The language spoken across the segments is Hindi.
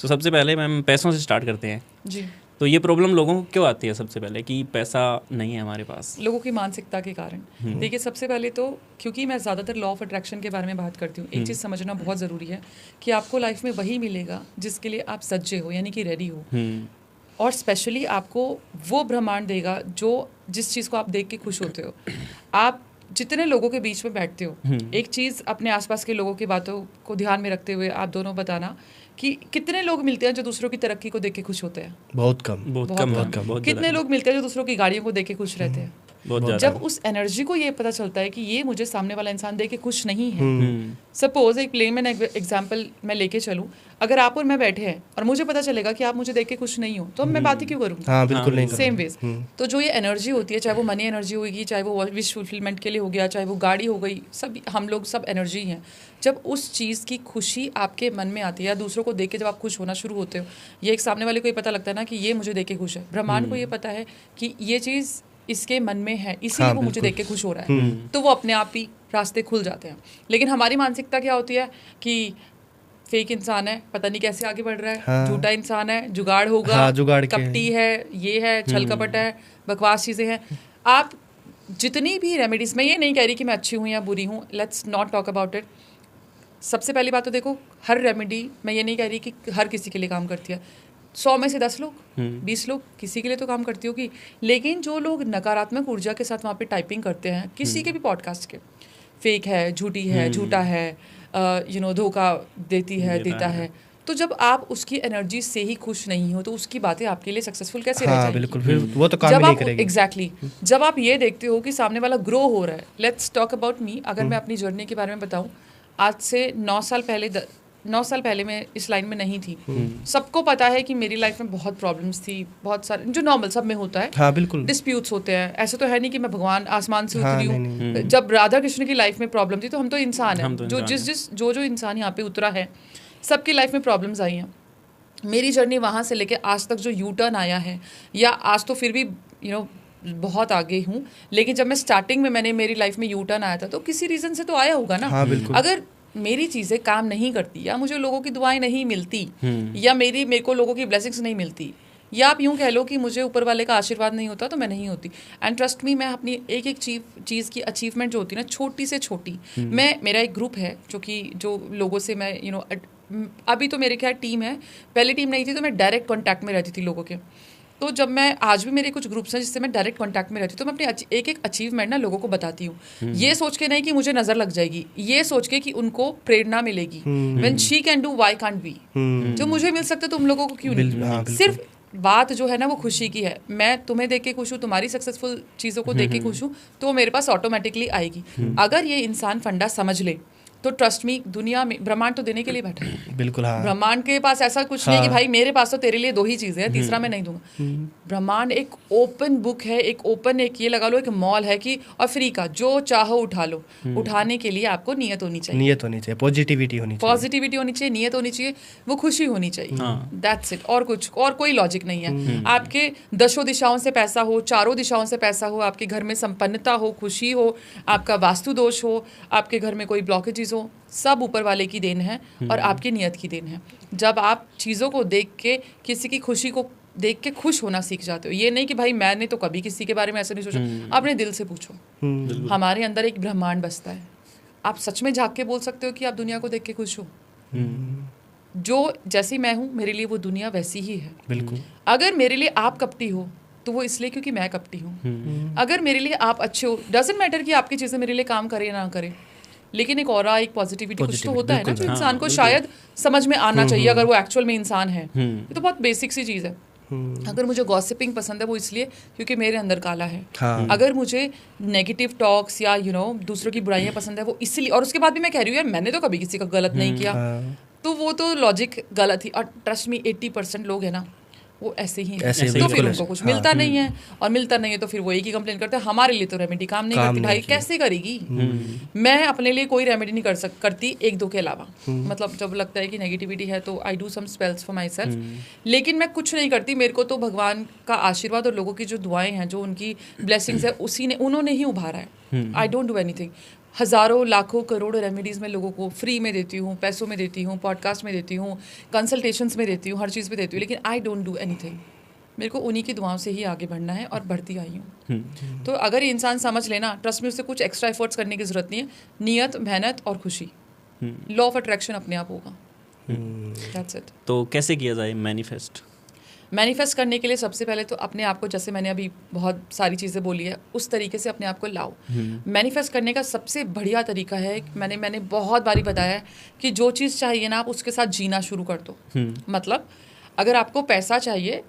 तो सबसे पहले मैम पैसों से स्टार्ट करते हैं जी। तो ये प्रॉब्लम लोगों को क्यों आती है सबसे पहले कि पैसा नहीं है हमारे पास? लोगों की मानसिकता के कारण। देखिए सबसे पहले तो क्योंकि मैं ज़्यादातर लॉ ऑफ अट्रैक्शन के बारे में बात करती हूँ, एक चीज़ समझना बहुत ज़रूरी है कि आपको लाइफ में वही मिलेगा जिसके लिए आप सज्जे हो, यानी कि रेडी हो। और स्पेशली आपको वो ब्रह्मांड देगा जो जिस चीज़ को आप देख के खुश होते हो। आप जितने लोगों के बीच में बैठते हो, एक चीज़ अपने आसपास के लोगों की बातों को ध्यान में रखते हुए आप दोनों बताना कि कितने लोग मिलते हैं जो दूसरों की तरक्की को देख के खुश होते हैं? बहुत कम। बहुत कम। कितने लोग मिलते हैं जो दूसरों की गाड़ियों को देख के खुश रहते हैं? बहुत ज़्यादा। जब उस एनर्जी को ये पता चलता है कि ये मुझे सामने वाला इंसान देख के खुश नहीं है। सपोज एक प्लेन में एग्जांपल मैं लेके चलूं, अगर आप और मैं बैठे हैं और मुझे पता चलेगा कि आप मुझे देख के खुश नहीं हो, तो मैं बात ही क्यों करूँ? हाँ, बिल्कुल नहीं। सेम वेज तो जो ये एनर्जी होती है, चाहे वो मनी एनर्जी होगी, चाहे वो विश फुलफिलमेंट के लिए हो गया, चाहे वो गाड़ी हो गई, सब हम लोग सब एनर्जी हैं। जब उस चीज़ की खुशी आपके मन में आती है या दूसरों को देख के जब आप खुश होना शुरू होते हो, ये एक सामने वाले को ये पता लगता है ना कि ये मुझे देख के खुश है। ब्रह्मांड को ये पता है कि ये चीज़ इसके मन में है, इसीलिए वो मुझे देख के खुश हो रहा है। तो वो अपने आप ही रास्ते खुल जाते हैं। लेकिन हमारी मानसिकता क्या होती है कि फेक इंसान है, पता नहीं कैसे आगे बढ़ रहा है, हाँ। झूठा इंसान है, जुगाड़ होगा, हाँ, जुगाड़ कपटी है, ये है, छल कपट है, बकवास चीज़ें हैं। आप जितनी भी रेमेडीज, मैं ये नहीं कह रही कि मैं अच्छी हूँ या बुरी हूँ, let's not talk about it. सबसे पहली बात तो देखो, हर रेमेडी मैं ये नहीं कह रही कि हर किसी के लिए काम करती है। 100 में से 10 लोग, 20 लोग किसी के लिए तो काम करती होगी। लेकिन जो लोग नकारात्मक ऊर्जा के साथ वहाँ पे टाइपिंग करते हैं किसी के भी पॉडकास्ट के, फेक है, झूठी है, झूठा है, धोखा देता है, तो जब आप उसकी एनर्जी से ही खुश नहीं हो तो उसकी बातें आपके लिए सक्सेसफुल कैसे रह जाएंगी? बिल्कुल, फिर वो तो काम ही नहीं करेगी। एग्जैक्टली। जब आप ये देखते हो कि सामने वाला ग्रो हो रहा है, लेट्स टॉक अबाउट मी। अगर मैं अपनी जर्नी के बारे में बताऊं, आज से 9 साल पहले मैं इस लाइन में नहीं थी। सबको पता है कि मेरी लाइफ में बहुत प्रॉब्लम्स थी, बहुत सारे, जो नॉर्मल सब में होता है। हाँ, बिल्कुल। डिस्प्यूट्स होते हैं, ऐसे तो है नहीं कि मैं भगवान आसमान से उतरी हूँ। जब राधा कृष्ण की लाइफ में प्रॉब्लम थी तो हम तो इंसान हैं, जो इंसान यहाँ पे उतरा है, सबकी लाइफ में प्रॉब्लम्स आई हैं। मेरी जर्नी वहाँ से लेके आज तक जो यू टर्न आया है, या आज तो फिर भी बहुत आगे हूँ, लेकिन जब मैं स्टार्टिंग में मेरी लाइफ में यू टर्न आया था तो किसी रीज़न से तो आया होगा ना। हाँ, बिल्कुल। अगर मेरी चीज़ें काम नहीं करती, या मुझे लोगों की दुआएं नहीं मिलती, या मेरे को लोगों की ब्लेसिंग्स नहीं मिलती, या आप यूँ कह लो कि मुझे ऊपर वाले का आशीर्वाद नहीं होता, तो मैं नहीं होती। एंड ट्रस्ट मी, मैं अपनी एक एक चीज़ की अचीवमेंट जो होती है ना, छोटी से छोटी, मेरा एक ग्रुप है जो लोगों से मैं अभी तो मेरे क्या टीम है, पहले टीम नहीं थी तो मैं डायरेक्ट कॉन्टैक्ट में रहती थी लोगों के। तो जब मैं आज भी मेरे कुछ ग्रुप्स हैं जिससे मैं डायरेक्ट कांटेक्ट में रहती हूँ, तो मैं अपनी एक एक अचीवमेंट ना लोगों को बताती हूँ। ये सोच के नहीं कि मुझे नज़र लग जाएगी, ये सोच के कि उनको प्रेरणा मिलेगी। When she can do, why can't we? जो मुझे मिल सकता है तुम लोगों को क्यों नहीं? सिर्फ बात जो है ना वो खुशी की है। मैं तुम्हें देख के खुश हूँ, तुम्हारी सक्सेसफुल चीज़ों को देख के खुश हूँ, तो वो मेरे पास ऑटोमेटिकली आएगी। अगर ये इंसान फंडा समझ ले तो ट्रस्ट मी, दुनिया में ब्रह्मांड तो देने के लिए बैठा है। बिल्कुल। हाँ। ब्रह्मांड के पास ऐसा कुछ नहीं कि भाई मेरे पास तो तेरे लिए 2 ही चीज़ें हैं, तीसरा मैं नहीं दूंगा। ब्रह्मांड एक ओपन बुक है, एक ये लगा लो एक मॉल है कि और फ्री का जो चाहो उठा लो। उठाने के लिए आपको नियत होनी चाहिए, पॉजिटिविटी होनी चाहिए, नियत होनी चाहिए, वो खुशी होनी चाहिए। That's it. और कोई लॉजिक नहीं है। आपके 10 दिशाओं से पैसा हो, 4 दिशाओं से पैसा हो, आपके घर में संपन्नता हो, खुशी हो, आपका वास्तु दोष हो, आपके घर में कोई ब्लॉकेजेस हो, सब ऊपर वाले की देन है और आपकी नियत की देन है। जब आप चीज़ों को देख के, किसी की खुशी को देख के खुश होना सीख जाते हो, ये नहीं कि भाई मैंने तो कभी किसी के बारे में ऐसा नहीं सोचा, अपने दिल से पूछो। हमारे अंदर एक ब्रह्मांड बसता है। आप सच में झांक के बोल सकते हो कि आप दुनिया को देख के खुश हो? जो जैसी मैं हूँ, मेरे लिए वो दुनिया वैसी ही है। बिल्कुल। अगर मेरे लिए आप कपटी हो तो वो इसलिए क्योंकि मैं कपटी हूँ। अगर मेरे लिए आप अच्छे हो, डजंट मैटर कि आपकी चीज़ें मेरे लिए काम करे या ना करे, लेकिन एक ऑरा, एक पॉजिटिविटी कुछ तो होता है ना, जो इंसान को शायद समझ में आना चाहिए अगर वो एक्चुअल में इंसान है। ये तो बहुत बेसिक सी चीज़ है। अगर मुझे गॉसिपिंग पसंद है, वो इसलिए क्योंकि मेरे अंदर काला है। अगर मुझे नेगेटिव टॉक्स या दूसरों की बुराइयां पसंद है, वो इसलिए, और उसके बाद भी मैं कह रही हूँ यार मैंने तो कभी किसी का गलत नहीं किया, तो वो तो लॉजिक गलत ही। और ट्रस्ट मी, 80% लोग हैं ना वो ऐसे ही हैं। तो फिर उनको कुछ मिलता नहीं है, और मिलता नहीं है तो फिर वो एक ही कंप्लेन करते हैं, हमारे लिए तो रेमेडी काम नहीं करती। भाई कैसे करेगी? मैं अपने लिए कोई रेमेडी नहीं करती 1-2 के अलावा। मतलब जब लगता है कि नेगेटिविटी है तो I do some spells for myself, लेकिन मैं कुछ नहीं करती। मेरे को तो भगवान का आशीर्वाद और लोगों की जो दुआएं हैं, जो उनकी ब्लेसिंग्स है, उन्होंने ही उभारा है। I don't do anything. हज़ारों लाखों करोड़ों रेमेडीज़ मैं लोगों को फ्री में देती हूँ, पैसों में देती हूँ, पॉडकास्ट में देती हूँ, कंसल्टेशंस में देती हूँ, हर चीज़ में देती हूँ, लेकिन आई डोंट डू एनीथिंग। मेरे को उन्हीं की दुआओं से ही आगे बढ़ना है और बढ़ती आई हूँ। तो अगर ये इंसान समझ लेना, ट्रस्ट में उससे कुछ एक्स्ट्रा एफर्ट्स करने की ज़रूरत नहीं है, नियत, मेहनत और खुशी, लॉ ऑफ अट्रैक्शन अपने आप होगा। That's it. तो कैसे किया जाए मैनिफेस्ट? मैनिफेस्ट करने के लिए सबसे पहले तो अपने आप को, जैसे मैंने अभी बहुत सारी चीज़ें बोली है, उस तरीके से अपने आप को लाओ। मैनिफेस्ट करने का सबसे बढ़िया तरीका है, मैंने बहुत बारी बताया है कि जो चीज़ चाहिए ना, आप उसके साथ जीना शुरू कर दो। मतलब अगर आपको पैसा चाहिए,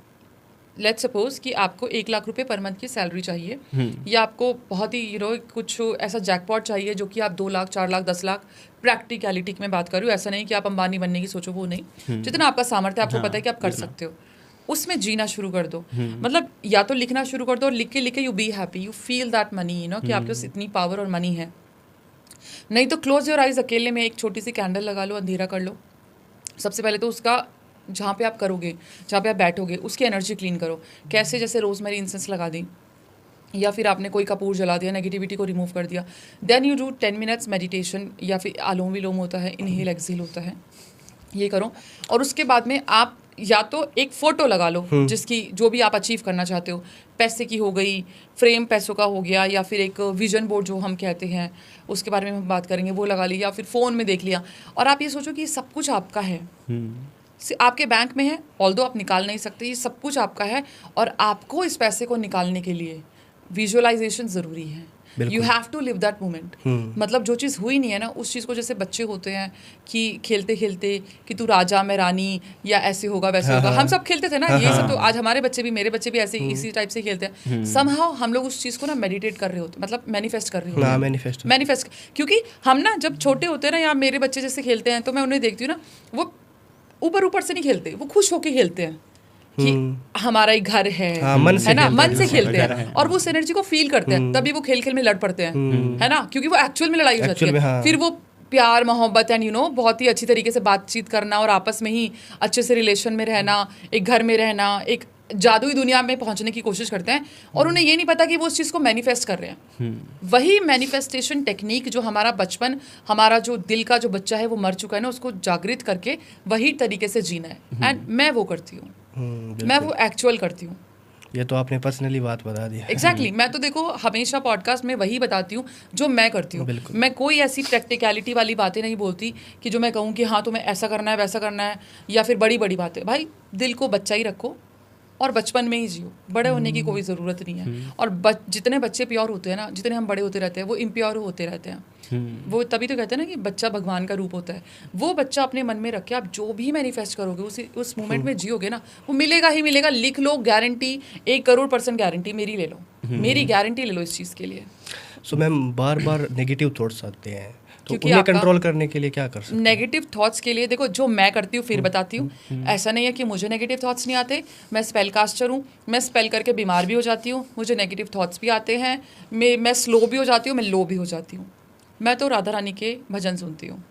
लेट्स सपोज कि आपको 1 लाख रुपए पर मंथ की सैलरी चाहिए, या आपको बहुत ही कुछ ऐसा जैकपॉट चाहिए जो कि आप 2 लाख 4 लाख 10 लाख, प्रैक्टिकलिटी में बात कर रही हूँ, ऐसा नहीं कि आप अंबानी बनने की सोचो, वो नहीं। जितना आपका सामर्थ्य, आपको पता है कि आप कर सकते हो, उसमें जीना शुरू कर दो। मतलब या तो लिखना शुरू कर दो, और लिख के you be happy, you feel that money, कि आपके पास इतनी पावर और मनी है। नहीं तो क्लोज योर आइज, अकेले में एक छोटी सी कैंडल लगा लो, अंधेरा कर लो। सबसे पहले तो उसका जहाँ पे आप करोगे, जहाँ पे आप बैठोगे, उसकी एनर्जी क्लीन करो। कैसे? जैसे रोजमेरी इंसेंस लगा दी, या फिर आपने कोई कपूर जला दिया, नेगेटिविटी को रिमूव कर दिया। Then you do 10 minutes meditation, या फिर आलोम विलोम होता है, इनहेल एक्सहेल होता है, ये करो। और उसके बाद में आप या तो एक फ़ोटो लगा लो जिसकी जो भी आप अचीव करना चाहते हो, पैसे की हो गई, फ्रेम पैसों का हो गया, या फिर एक विजन बोर्ड जो हम कहते हैं उसके बारे में हम बात करेंगे, वो लगा ली, या फिर फ़ोन में देख लिया। और आप ये सोचो कि सब कुछ आपका है, आपके बैंक में है, ऑल्दो आप निकाल नहीं सकते, ये सब कुछ आपका है। और आपको इस पैसे को निकालने के लिए विजुअलाइजेशन ज़रूरी है। You have to live that moment. मतलब जो चीज़ हुई नहीं है ना, उस चीज़ को, जैसे बच्चे होते हैं कि खेलते खेलते कि तू राजा मैं रानी, या ऐसे होगा वैसे होगा, हम सब खेलते थे ना, ये सब तो आज हमारे बच्चे भी, मेरे बच्चे भी ऐसे इसी टाइप से खेलते हैं। समहाउ हम लोग उस चीज़ को ना मेडिटेट कर रहे होते, मतलब मैनिफेस्ट कर रहे होते हैं। मैनिफेस्ट, क्योंकि हम ना जब छोटे होते हैं ना, या मेरे बच्चे जैसे खेलते हैं, तो मैं उन्हें देखती हूँ ना, वो ऊपर से नहीं खेलते, वो खुश होके खेलते हैं कि हमारा एक घर है, है ना, मन से खेलते हैं, और वो उस एनर्जी को फील करते हैं, तभी वो खेल में लड़ पड़ते हैं, है ना, क्योंकि वो एक्चुअल में लड़ाई हो जाती है। फिर वो प्यार मोहब्बत एंड बहुत ही अच्छी तरीके से बातचीत करना, और आपस में ही अच्छे से रिलेशन में रहना, एक घर में रहना, एक जादुई दुनिया में पहुंचने की कोशिश करते हैं। और उन्हें ये नहीं पता कि वो उस चीज़ को मैनिफेस्ट कर रहे हैं। वही मैनिफेस्टेशन टेक्निक जो हमारा बचपन, हमारा जो दिल का जो बच्चा है वो मर चुका है ना, उसको जागृत करके वही तरीके से जीना है। एंड मैं वो करती हूँ, मैं वो एक्चुअल करती हूँ। ये तो आपने पर्सनली बात बता दी। एग्जैक्टली। मैं तो देखो हमेशा पॉडकास्ट में वही बताती हूँ जो मैं करती हूँ। मैं कोई ऐसी प्रैक्टिकलिटी वाली बातें नहीं बोलती कि जो मैं कहूँ कि हाँ तुम्हें ऐसा करना है वैसा करना है, या फिर बड़ी बड़ी बातें। भाई दिल को बच्चा ही रखो और बचपन में ही जियो, बड़े होने की कोई ज़रूरत नहीं है। और जितने बच्चे प्योर होते हैं ना, जितने हम बड़े होते रहते हैं, वो इम्प्योर होते रहते हैं। वो तभी तो कहते हैं ना कि बच्चा भगवान का रूप होता है। वो बच्चा अपने मन में रख के आप जो भी मैनिफेस्ट करोगे, उस मोमेंट में जियोगे ना, वो मिलेगा ही मिलेगा। लिख लो, गारंटी, 1 करोड़% गारंटी मेरी ले लो, मेरी गारंटी ले लो इस चीज़ के लिए। सो मैम, बार बार नेगेटिव थॉट्स आते हैं, तो उन्हें कंट्रोल करने के लिए क्या कर सकते हैं? नेगेटिव थॉट्स के लिए देखो, जो मैं करती हूँ फिर बताती हूँ। ऐसा नहीं है कि मुझे नेगेटिव थॉट्स नहीं आते। मैं स्पेल कास्टर हूँ, मैं स्पेल करके बीमार भी हो जाती हूँ, मुझे नेगेटिव थॉट्स भी आते हैं, मैं स्लो भी हो जाती हूँ, मैं लो भी हो जाती हूँ। मैं तो राधा रानी के भजन सुनती हूँ।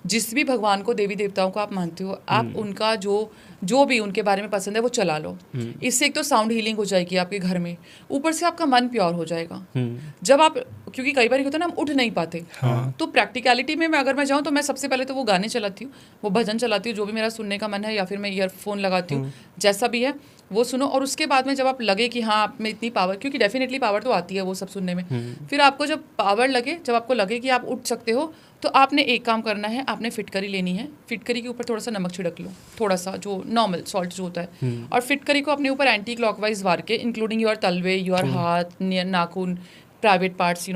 जिस भी भगवान को, देवी देवताओं को आप मानते हो, आप उनका जो भी उनके बारे में पसंद है वो चला लो। इससे एक तो साउंड हीलिंग हो जाएगी आपके घर में, ऊपर से आपका मन प्योर हो जाएगा। जब आप, क्योंकि कई बार होता है ना, हम उठ नहीं पाते, तो प्रैक्टिकलिटी में अगर मैं जाऊँ तो मैं सबसे पहले तो वो गाने चलाती हूँ, वो भजन चलाती हूँ, जो भी मेरा सुनने का मन है, या फिर मैं ईयरफोन लगाती हूँ, जैसा भी है वो सुनो। और उसके बाद में जब आप लगे कि हाँ आप में इतनी पावर, क्योंकि डेफिनेटली पावर तो आती है वो सब सुनने में, फिर आपको जब पावर लगे, जब आपको लगे कि आप उठ सकते हो, तो आपने एक काम करना है, आपने फिटकरी लेनी है। फिटकरी के ऊपर थोड़ा सा नमक छिड़क लो, थोड़ा सा जो नॉर्मल सॉल्ट जो होता है, और फिटकरी को अपने ऊपर एंटी क्लॉकवाइज वार के, इंक्लूडिंग योर तलवे, योर हाथ, नाखून, प्राइवेट पार्ट्स,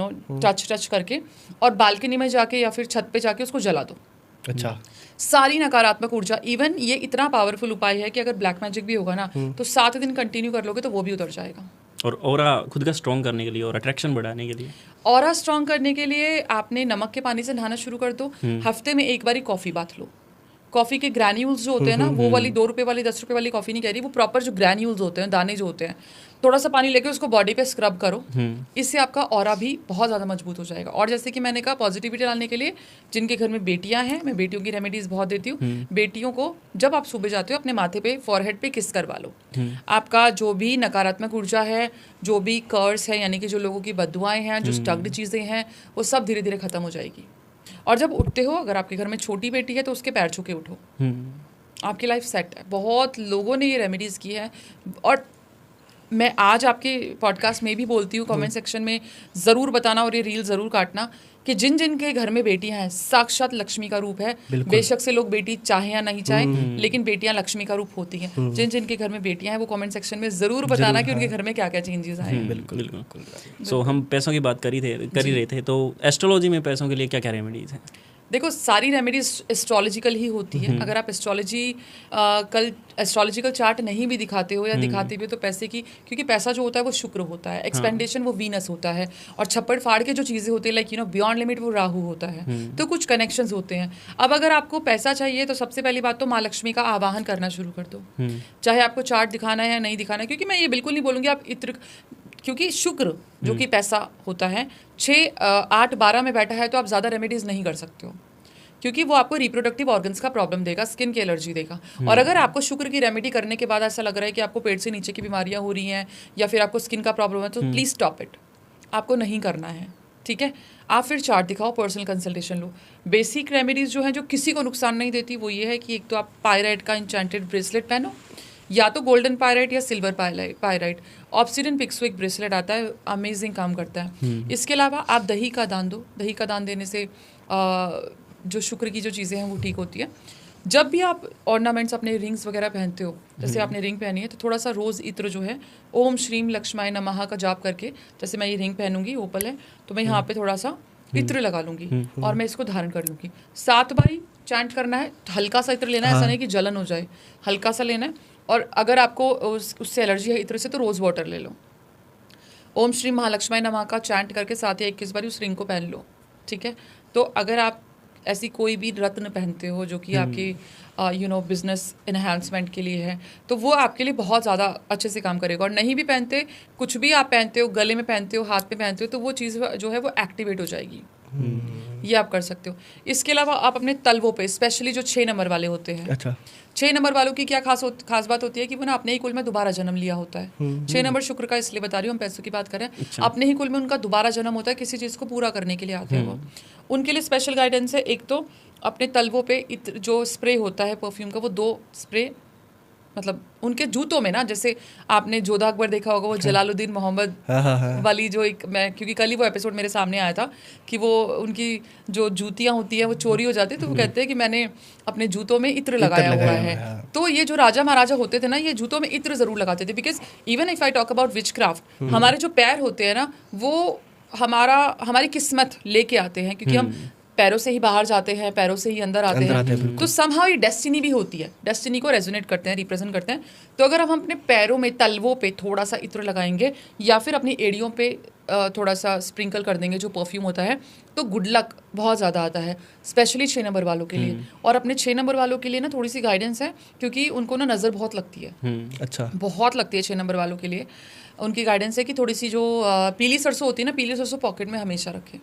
टच करके, और बालकनी में जाके या फिर छत पे जाके उसको जला दो। अच्छा। सारी नकारात्मक ऊर्जा, इवन ये इतना पावरफुल उपाय है कि अगर ब्लैक मैजिक भी होगा ना, तो 7 दिन कंटिन्यू कर लोगे तो वो भी उतर जाएगा। और ऑरा खुद का स्ट्रॉन्ग करने के लिए और अट्रैक्शन बढ़ाने के लिए, ऑरा स्ट्रॉन्ग करने के लिए आपने नमक के पानी से नहाना शुरू कर दो। हफ्ते में 1 बारी कॉफ़ी बात लो। कॉफ़ी के ग्रैन्यूल्स जो होते हैं ना, वो वाली 2 रुपये वाली 10 रुपये वाली कॉफ़ी नहीं कह रही, वो प्रॉपर जो ग्रैन्यूल्स होते हैं, दाने जो होते हैं, थोड़ा सा पानी लेके उसको बॉडी पे स्क्रब करो, इससे आपका ऑरा भी बहुत ज़्यादा मजबूत हो जाएगा। और जैसे कि मैंने कहा, पॉजिटिविटी लाने के लिए जिनके घर में बेटियां हैं, मैं बेटियों की रेमेडीज़ बहुत देती हूँ। बेटियों को जब आप सुबह जाते हो अपने माथे पे, फॉरहेड पे किस करवा लो। आपका जो भी नकारात्मक ऊर्जा है, जो भी कर्स है, यानी कि जो लोगों की बददुआएं हैं, जो स्टक्ड चीज़ें हैं, वो सब धीरे धीरे ख़त्म हो जाएगी। और जब उठते हो, अगर आपके घर में छोटी बेटी है तो उसके पैर छू के उठो, आपकी लाइफ सेट है। बहुत लोगों ने ये रेमेडीज़ की है, और मैं आज आपके पॉडकास्ट में भी बोलती हूँ, कमेंट सेक्शन में ज़रूर बताना और ये रील ज़रूर काटना कि जिन जिन के घर में बेटियां हैं, साक्षात लक्ष्मी का रूप है। बेशक से लोग बेटी चाहे या नहीं चाहे, लेकिन बेटियां लक्ष्मी का रूप होती हैं। जिन जिन के घर में बेटियां हैं वो कमेंट सेक्शन में ज़रूर बताना कि उनके घर में क्या क्या चेंजेस आए। बिल्कुल। सो हम पैसों की बात कर ही रहे थे, तो एस्ट्रोलॉजी में पैसों के लिए क्या क्या रेमेडीज़ हैं? देखो, सारी रेमेडीज एस्ट्रोलॉजिकल ही होती है। अगर आप एस्ट्रोलॉजिकल चार्ट नहीं भी दिखाते हो या दिखाते भी हो तो पैसे की, क्योंकि पैसा जो होता है वो शुक्र होता है, एक्सपेंडेशन वो वीनस होता है, और छप्पड़ फाड़ के जो चीज़ें होती है लाइक बियॉन्ड लिमिट वो राहु होता है। तो कुछ कनेक्शंस होते हैं। अब अगर आपको पैसा चाहिए तो सबसे पहली बात तो माँ लक्ष्मी का आवाहन करना शुरू कर दो, चाहे आपको चार्ट दिखाना है या नहीं दिखाना है। क्योंकि मैं ये बिल्कुल नहीं बोलूँगी आप इत्र, क्योंकि शुक्र जो कि पैसा होता है 6, 8, 12 में बैठा है तो आप ज़्यादा रेमेडीज़ नहीं कर सकते हो, क्योंकि वो आपको रिप्रोडक्टिव ऑर्गन्स का प्रॉब्लम देगा, स्किन की एलर्जी देगा। और अगर आपको शुक्र की रेमेडी करने के बाद ऐसा लग रहा है कि आपको पेट से नीचे की बीमारियां हो रही हैं या फिर आपको स्किन का प्रॉब्लम है, तो प्लीज़ स्टॉप इट, आपको नहीं करना है, ठीक है। आप फिर चार्ट दिखाओ, पर्सनल कंसल्टेशन लो। बेसिक रेमेडीज़ जो हैं जो किसी को नुकसान नहीं देती, वो ये है कि एक तो आप पायराइट का इंचेंटेड ब्रेसलेट पहनो, या तो गोल्डन पायराइट या सिल्वर पायराइट। ऑब्सिडियन पिक्सविक ब्रेसलेट आता है, अमेजिंग काम करता है। इसके अलावा आप दही का दान दो। दही का दान देने से जो शुक्र की जो चीज़ें हैं वो ठीक होती है। जब भी आप ऑर्नामेंट्स, अपने रिंग्स वगैरह पहनते हो, जैसे आपने रिंग पहनी है तो थोड़ा सा रोज़ इत्र जो है ओम श्रीम लक्ष्माय नमः का जाप करके, जैसे मैं ये रिंग पहनूंगी, ओपल है, तो मैं यहाँ पे थोड़ा सा इत्र लगा लूँगी और मैं इसको धारण कर लूँगी। 7 बार चैंट करना है, हल्का सा इत्र लेना है, ऐसा नहीं कि जलन हो जाए, हल्का सा लेना है। और अगर आपको उससे एलर्जी है इत्र से तो रोज़ वाटर ले लो। ओम श्री महालक्ष्मी नमः का चैंट करके 7 या 21 बार उस रिंग को पहन लो, ठीक है। तो अगर आप ऐसी कोई भी रत्न पहनते हो जो कि आपकी बिजनेस इन्हांसमेंट के लिए है, तो वो आपके लिए बहुत ज़्यादा अच्छे से काम करेगा। और नहीं भी पहनते, कुछ भी आप पहनते हो, गले में पहनते हो, हाथ में पहनते हो, तो वो चीज़ जो है वो एक्टिवेट हो जाएगी। ये आप कर सकते हो। इसके अलावा आप अपने तलवों पे, स्पेशली जो 6 नंबर वाले होते हैं, अच्छा, 6 नंबर वालों की क्या खास बात होती है कि वो ना अपने ही कुल में दोबारा जन्म लिया होता है। 6 नंबर शुक्र का इसलिए बता रही हूँ, हम पैसों की बात करें। अच्छा। अपने ही कुल में उनका दोबारा जन्म होता है, किसी चीज़ को पूरा करने के लिए आते हैं वो। उनके लिए स्पेशल गाइडेंस है। एक तो अपने तलवों पे जो स्प्रे होता है परफ्यूम का, वो 2 स्प्रे, मतलब उनके जूतों में ना, जैसे आपने जोधा अकबर देखा होगा, वो जलालुद्दीन मोहम्मद वाली जो एक, मैं क्योंकि कल ही वो एपिसोड मेरे सामने आया था कि वो उनकी जो जूतियाँ होती हैं वो चोरी हो जाती है, तो वो कहते हैं कि मैंने अपने जूतों में इत्र लगाया हुआ है। तो ये जो राजा महाराजा होते थे ना, ये जूतों में इत्र ज़रूर लगाते थे, because even if I talk about which craft, हमारे जो पैर होते हैं ना, वो हमारी किस्मत लेके आते हैं, क्योंकि हम पैरों से ही बाहर जाते हैं, पैरों से ही अंदर आते हैं। तो समहाउ ये डेस्टिनी भी होती है, डेस्टिनी को रेजोनेट करते हैं, रिप्रेजेंट करते हैं। तो अगर हम अपने पैरों में, तलवों पे थोड़ा सा इत्र लगाएंगे या फिर अपनी एड़ियों पे थोड़ा सा स्प्रिंकल कर देंगे जो परफ्यूम होता है, तो गुड लक बहुत ज़्यादा आता है, स्पेशली 6 नंबर वालों के लिए। और अपने 6 नंबर वालों के लिए ना थोड़ी सी गाइडेंस है, क्योंकि उनको ना नज़र बहुत लगती है। अच्छा, बहुत लगती है 6 नंबर वालों के लिए। उनकी गाइडेंस है कि थोड़ी सी जो पीली सरसों होती है ना, पीली सरसों पॉकेट में हमेशा रखें,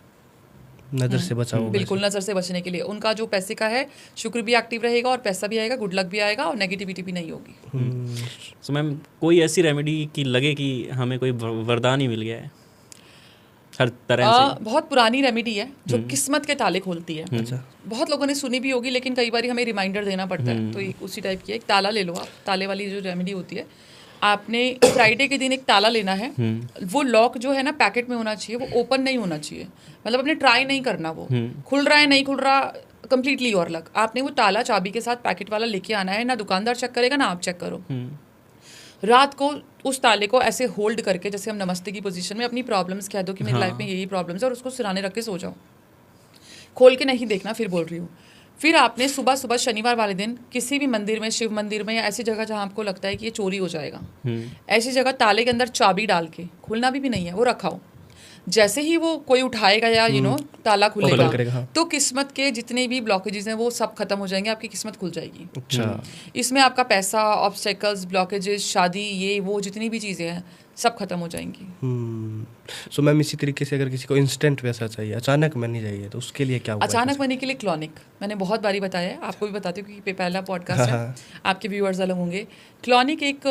नज़र से बचाओ। बिल्कुल, नज़र से बचने के लिए। उनका जो पैसे का है, शुक्र भी एक्टिव रहेगा और पैसा भी आएगा, गुड लक भी आएगा और नेगेटिविटी भी नहीं होगी। सो मैम, कोई ऐसी रेमेडी की लगे कि हमें कोई वरदान ही मिल गया है हर तरह से? बहुत पुरानी रेमेडी है जो किस्मत के ताले खोलती है। अच्छा, बहुत लोगों ने सुनी भी होगी, लेकिन कई बार हमें रिमाइंडर देना पड़ता है, तो एक उसी टाइप की है। एक ताला ले लो आप, ताले वाली जो रेमेडी होती है, आपने फ्राइडे के दिन एक ताला लेना है। वो लॉक जो है ना पैकेट में होना चाहिए, वो ओपन नहीं होना चाहिए, मतलब आपने ट्राई नहीं करना वो खुल रहा है नहीं खुल रहा, कंप्लीटली योर लक। आपने वो ताला चाबी के साथ पैकेट वाला लेके आना है, ना दुकानदार चेक करेगा ना आप चेक करो। रात को उस ताले को ऐसे होल्ड करके, जैसे हम नमस्ते की पोजीशन में, अपनी प्रॉब्लम्स कह दो कि मेरी लाइफ में यही प्रॉब्लम्स है, और उसको सिराने रख के सो जाओ, खोल के नहीं देखना, फिर बोल रही हूँ। फिर आपने सुबह सुबह शनिवार वाले दिन किसी भी मंदिर में, शिव मंदिर में या ऐसी जगह जहाँ आपको लगता है कि ये चोरी हो जाएगा, ऐसी जगह ताले के अंदर चाबी डाल के, खुलना भी नहीं है, वो रखाओ। जैसे ही वो कोई उठाएगा या ताला खुलेगा हाँ। तो किस्मत के जितने भी ब्लॉकेजेस हैं वो सब खत्म हो जाएंगे, आपकी किस्मत खुल जाएगी। अच्छा। इसमें आपका पैसा, ऑब्स्टेकल्स, ब्लॉकेजेस, शादी, ये वो जितनी भी चीज़ें हैं सब खत्म हो जाएंगी। सो मैम इसी तरीके से अगर किसी को इंस्टेंट पैसा चाहिए, अचानक मनी चाहिए, तो उसके लिए क्या उपाय? अचानक मनी के लिए क्लॉनिक मैंने बहुत बारी बताया है, आपको भी बताती हूँ क्योंकि पहला पॉडकास्ट है, आपके व्यूअर्स अलग होंगे। क्लॉनिक एक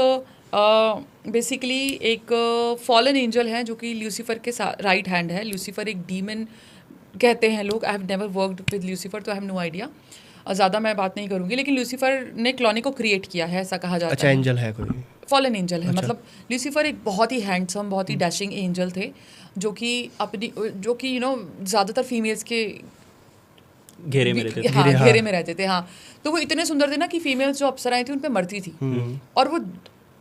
बेसिकली एक फॉलन एंजल है जो कि ल्यूसीफर के राइट हैंड है। ल्यूसीफर एक डीमन कहते हैं लोग। I have never worked with Lucifer, तो आई हैव नो आइडिया, और ज़्यादा मैं बात नहीं करूँगी। लेकिन ल्यूसीफर ने क्लॉनिक को क्रिएट किया है, ऐसा कहा जाता है। अच्छा, एंजल है कोई? फॉलन एंजल है। मतलब ल्यूसीफर एक बहुत ही हैंडसम, बहुत ही डैशिंग एंजल थे जो कि ज़्यादातर फीमेल्स के घेरे में रहते थे। हाँ, घेरे में रहते थे। हाँ, तो वो इतने सुंदर थे ना कि फीमेल्स जो अप्सराएं थी उन पे मरती थी, और वो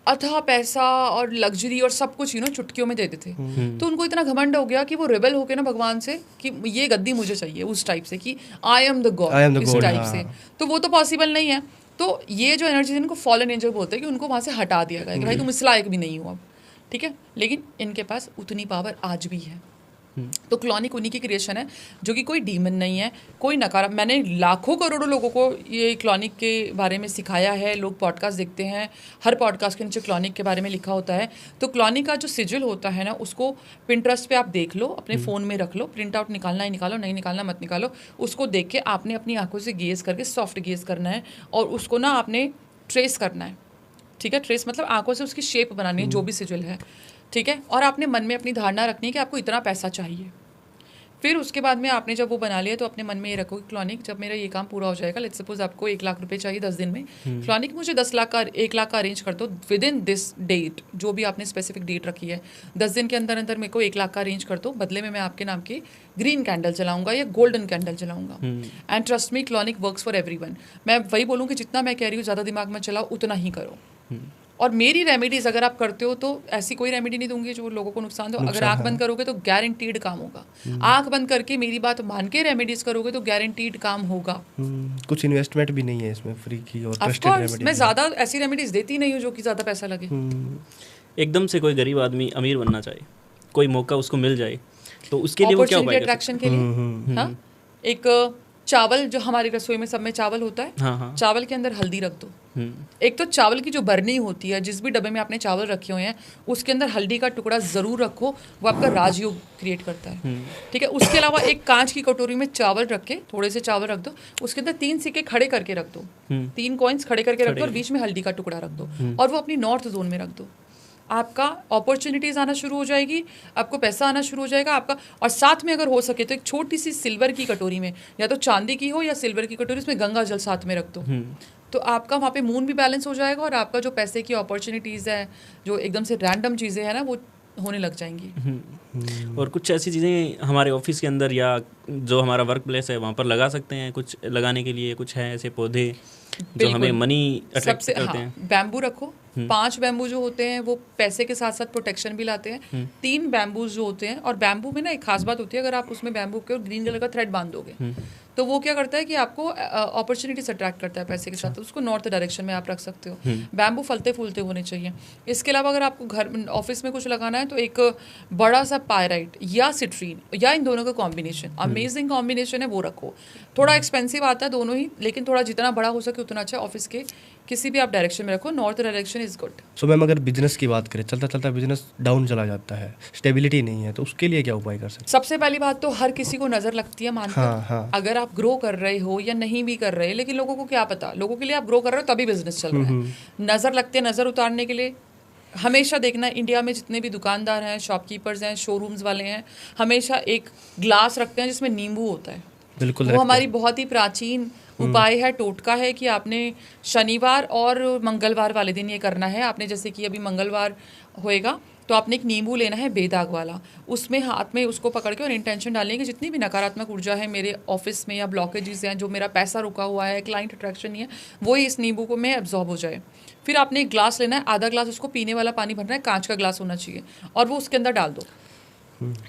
अथाह पैसा और लग्जरी और सब कुछ चुटकियों में देते थे। तो उनको इतना घमंड हो गया कि वो रेबल होके ना भगवान से कि ये गद्दी मुझे चाहिए, उस टाइप से कि आई एम द गॉड, इस टाइप से। तो वो तो पॉसिबल नहीं है। तो ये जो एनर्जी इनको फॉलन एंजल बोलते हैं कि उनको वहाँ से हटा दिया गया कि भाई तुम इस लायक भी नहीं हो अब, ठीक है। लेकिन इनके पास उतनी पावर आज भी है। तो क्लॉनिक उन्हीं की क्रिएशन है, जो कि कोई डीमन नहीं है, कोई नकारा। मैंने लाखों करोड़ों लोगों को ये क्लॉनिक के बारे में सिखाया है। लोग पॉडकास्ट देखते हैं, हर पॉडकास्ट के नीचे क्लॉनिक के बारे में लिखा होता है। तो क्लॉनिक का जो सिजिल होता है ना, उसको पिंटरेस्ट पे आप देख लो, अपने फ़ोन में रख लो, प्रिंट आउट निकालना है निकालो, नहीं निकालना मत निकालो। उसको देख के आपने अपनी आंखों से गेज करके सॉफ्ट गेज करना है, और उसको ना आपने ट्रेस करना है, ठीक है। ट्रेस मतलब आंखों से उसकी शेप बनानी है, जो भी सिजिल है, ठीक है। और आपने मन में अपनी धारणा रखनी है कि आपको इतना पैसा चाहिए। फिर उसके बाद में आपने जब वो बना लिया तो अपने मन में ये रखो कि क्लॉनिक जब मेरा ये काम पूरा हो जाएगा, लेट्स सपोज आपको 1 लाख रुपए चाहिए 10 दिन में, क्लॉनिक मुझे 10 लाख का 1 लाख का अरेंज कर दो विद इन दिस डेट, जो भी आपने स्पेसिफिक डेट रखी है। 10 दिन के अंदर अंदर मेरे को 1 लाख का अरेंज कर दो, बदले में मैं आपके नाम की ग्रीन कैंडल जलाऊंगा या गोल्डन कैंडल जलाऊंगा। And trust me, clonic works for everyone. मैं वही बोलूँ कि जितना मैं कह रही हूँ ज़्यादा दिमाग में चलाओ, उतना ही करो। और मेरी रेमेडीज अगर आप करते हो तो ऐसी कोई रेमेडी नहीं दूंगी जो लोगों को नुकसान दो। अगर आंख बंद करोगे तो गारंटीड काम होगा। आंख बंद करके मेरी बात मान के रेमेडीज करोगे तो गारंटीड काम होगा। कुछ इन्वेस्टमेंट भी नहीं है इसमें, फ्री की और ट्रस्टेड रेमेडीज। मैं ज़्यादा ऐसी रेमेडीज देती नहीं हूँ जो कि ज़्यादा पैसा लगे। एकदम से कोई गरीब आदमी अमीर बनना चाहे, कोई मौका उसको मिल जाए, तो उसके लिए वो क्या उपाय अट्रैक्शन के लिए हाँ, एक चावल जो हमारी रसोई में सब में चावल होता है, हाँ। चावल के अंदर हल्दी रख दो। एक तो चावल की जो बरनी होती है, जिस भी डब्बे में आपने चावल रखे हुए हैं उसके अंदर हल्दी का टुकड़ा ज़रूर रखो, वो आपका राजयोग क्रिएट करता है, ठीक है। उसके अलावा एक कांच की कटोरी में चावल रख के, थोड़े से चावल रख दो, उसके अंदर 3 सिक्के खड़े करके रख दो, 3 कॉइन्स खड़े करके रख दो, और बीच में हल्दी का टुकड़ा रख दो, और वो अपनी नॉर्थ जोन में रख दो। आपका अपॉर्चुनिटीज़ आना शुरू हो जाएगी, आपको पैसा आना शुरू हो जाएगा आपका। और साथ में अगर हो सके तो एक छोटी सी सिल्वर की कटोरी में, या तो चांदी की हो या सिल्वर की कटोरी, उसमें गंगा जल साथ में रख दो। तो आपका वहाँ पे मून भी बैलेंस हो जाएगा, और आपका जो पैसे की अपॉर्चुनिटीज़ है, जो एकदम से रैंडम चीज़ें हैं ना, वो होने लग जाएंगी। और कुछ ऐसी चीज़ें हमारे ऑफिस के अंदर या जो हमारा वर्क प्लेस है वहाँ पर लगा सकते हैं, कुछ लगाने के लिए कुछ है ऐसे पौधे जो हमें मनी अट्रैक्ट करते हैं? बैम्बू रखो, 5 बैम्बू जो होते हैं वो पैसे के साथ साथ प्रोटेक्शन भी लाते हैं। 3 बैम्बूज जो होते हैं, और बैम्बू में ना एक खास बात होती है, अगर आप उसमें बैम्बू के और ग्रीन कलर का थ्रेड बांध दोगे तो वो क्या करता है कि आपको अपॉर्चुनिटीज अट्रैक्ट करता है पैसे के साथ। तो उसको नॉर्थ डायरेक्शन में आप रख सकते हो। बैम्बू फलते फूलते होने चाहिए। इसके अलावा अगर आपको घर ऑफिस में कुछ लगाना है तो एक बड़ा सा पायराइट या सिट्रीन या इन दोनों का कॉम्बिनेशन, अमेजिंग कॉम्बिनेशन है, वो रखो। थोड़ा एक्सपेंसिव आता है दोनों ही, लेकिन थोड़ा जितना बड़ा हो सके उतना अच्छा। ऑफिस के किसी भी आप डायरेक्शन में रखो, north direction is good. So ma'am अगर बिजनेस की बात करें, चलता चलता बिजनेस डाउन चला जाता है, स्टेबिलिटी नहीं है, तो उसके लिए क्या उपाय कर सकते हैं? सबसे पहली बात तो हर किसी को नज़र लगती है मानकर। हाँ। अगर आप ग्रो कर रहे हो या नहीं भी कर रहे, लेकिन लोगों को क्या पता, लोगों के लिए आप ग्रो कर रहे हो तभी बिजनेस चल रहा है। नज़र लगती है, नज़र उतारने के लिए हमेशा देखना, इंडिया में जितने भी दुकानदार हैं, शॉपकीपर्स हैं, शोरूम्स वाले हैं, हमेशा एक ग्लास रखते हैं जिसमें नींबू होता है। बिल्कुल, वो हमारी बहुत ही प्राचीन उपाय है, टोटका है कि आपने शनिवार और मंगलवार वाले दिन ये करना है। आपने जैसे कि अभी मंगलवार होएगा तो आपने एक नींबू लेना है बेदाग वाला, उसमें हाथ में उसको पकड़ के और इंटेंशन डालने की जितनी भी नकारात्मक ऊर्जा है मेरे ऑफिस में या ब्लॉकेजेस हैं, जो मेरा पैसा रुका हुआ है, क्लाइंट अट्रैक्शन नहीं है, वो इस नींबू को में एब्जॉर्ब हो जाए। फिर आपने एक ग्लास लेना है, आधा ग्लास उसको पीने वाला पानी भरना है, कांच का ग्लास होना चाहिए, और वो उसके अंदर डाल दो,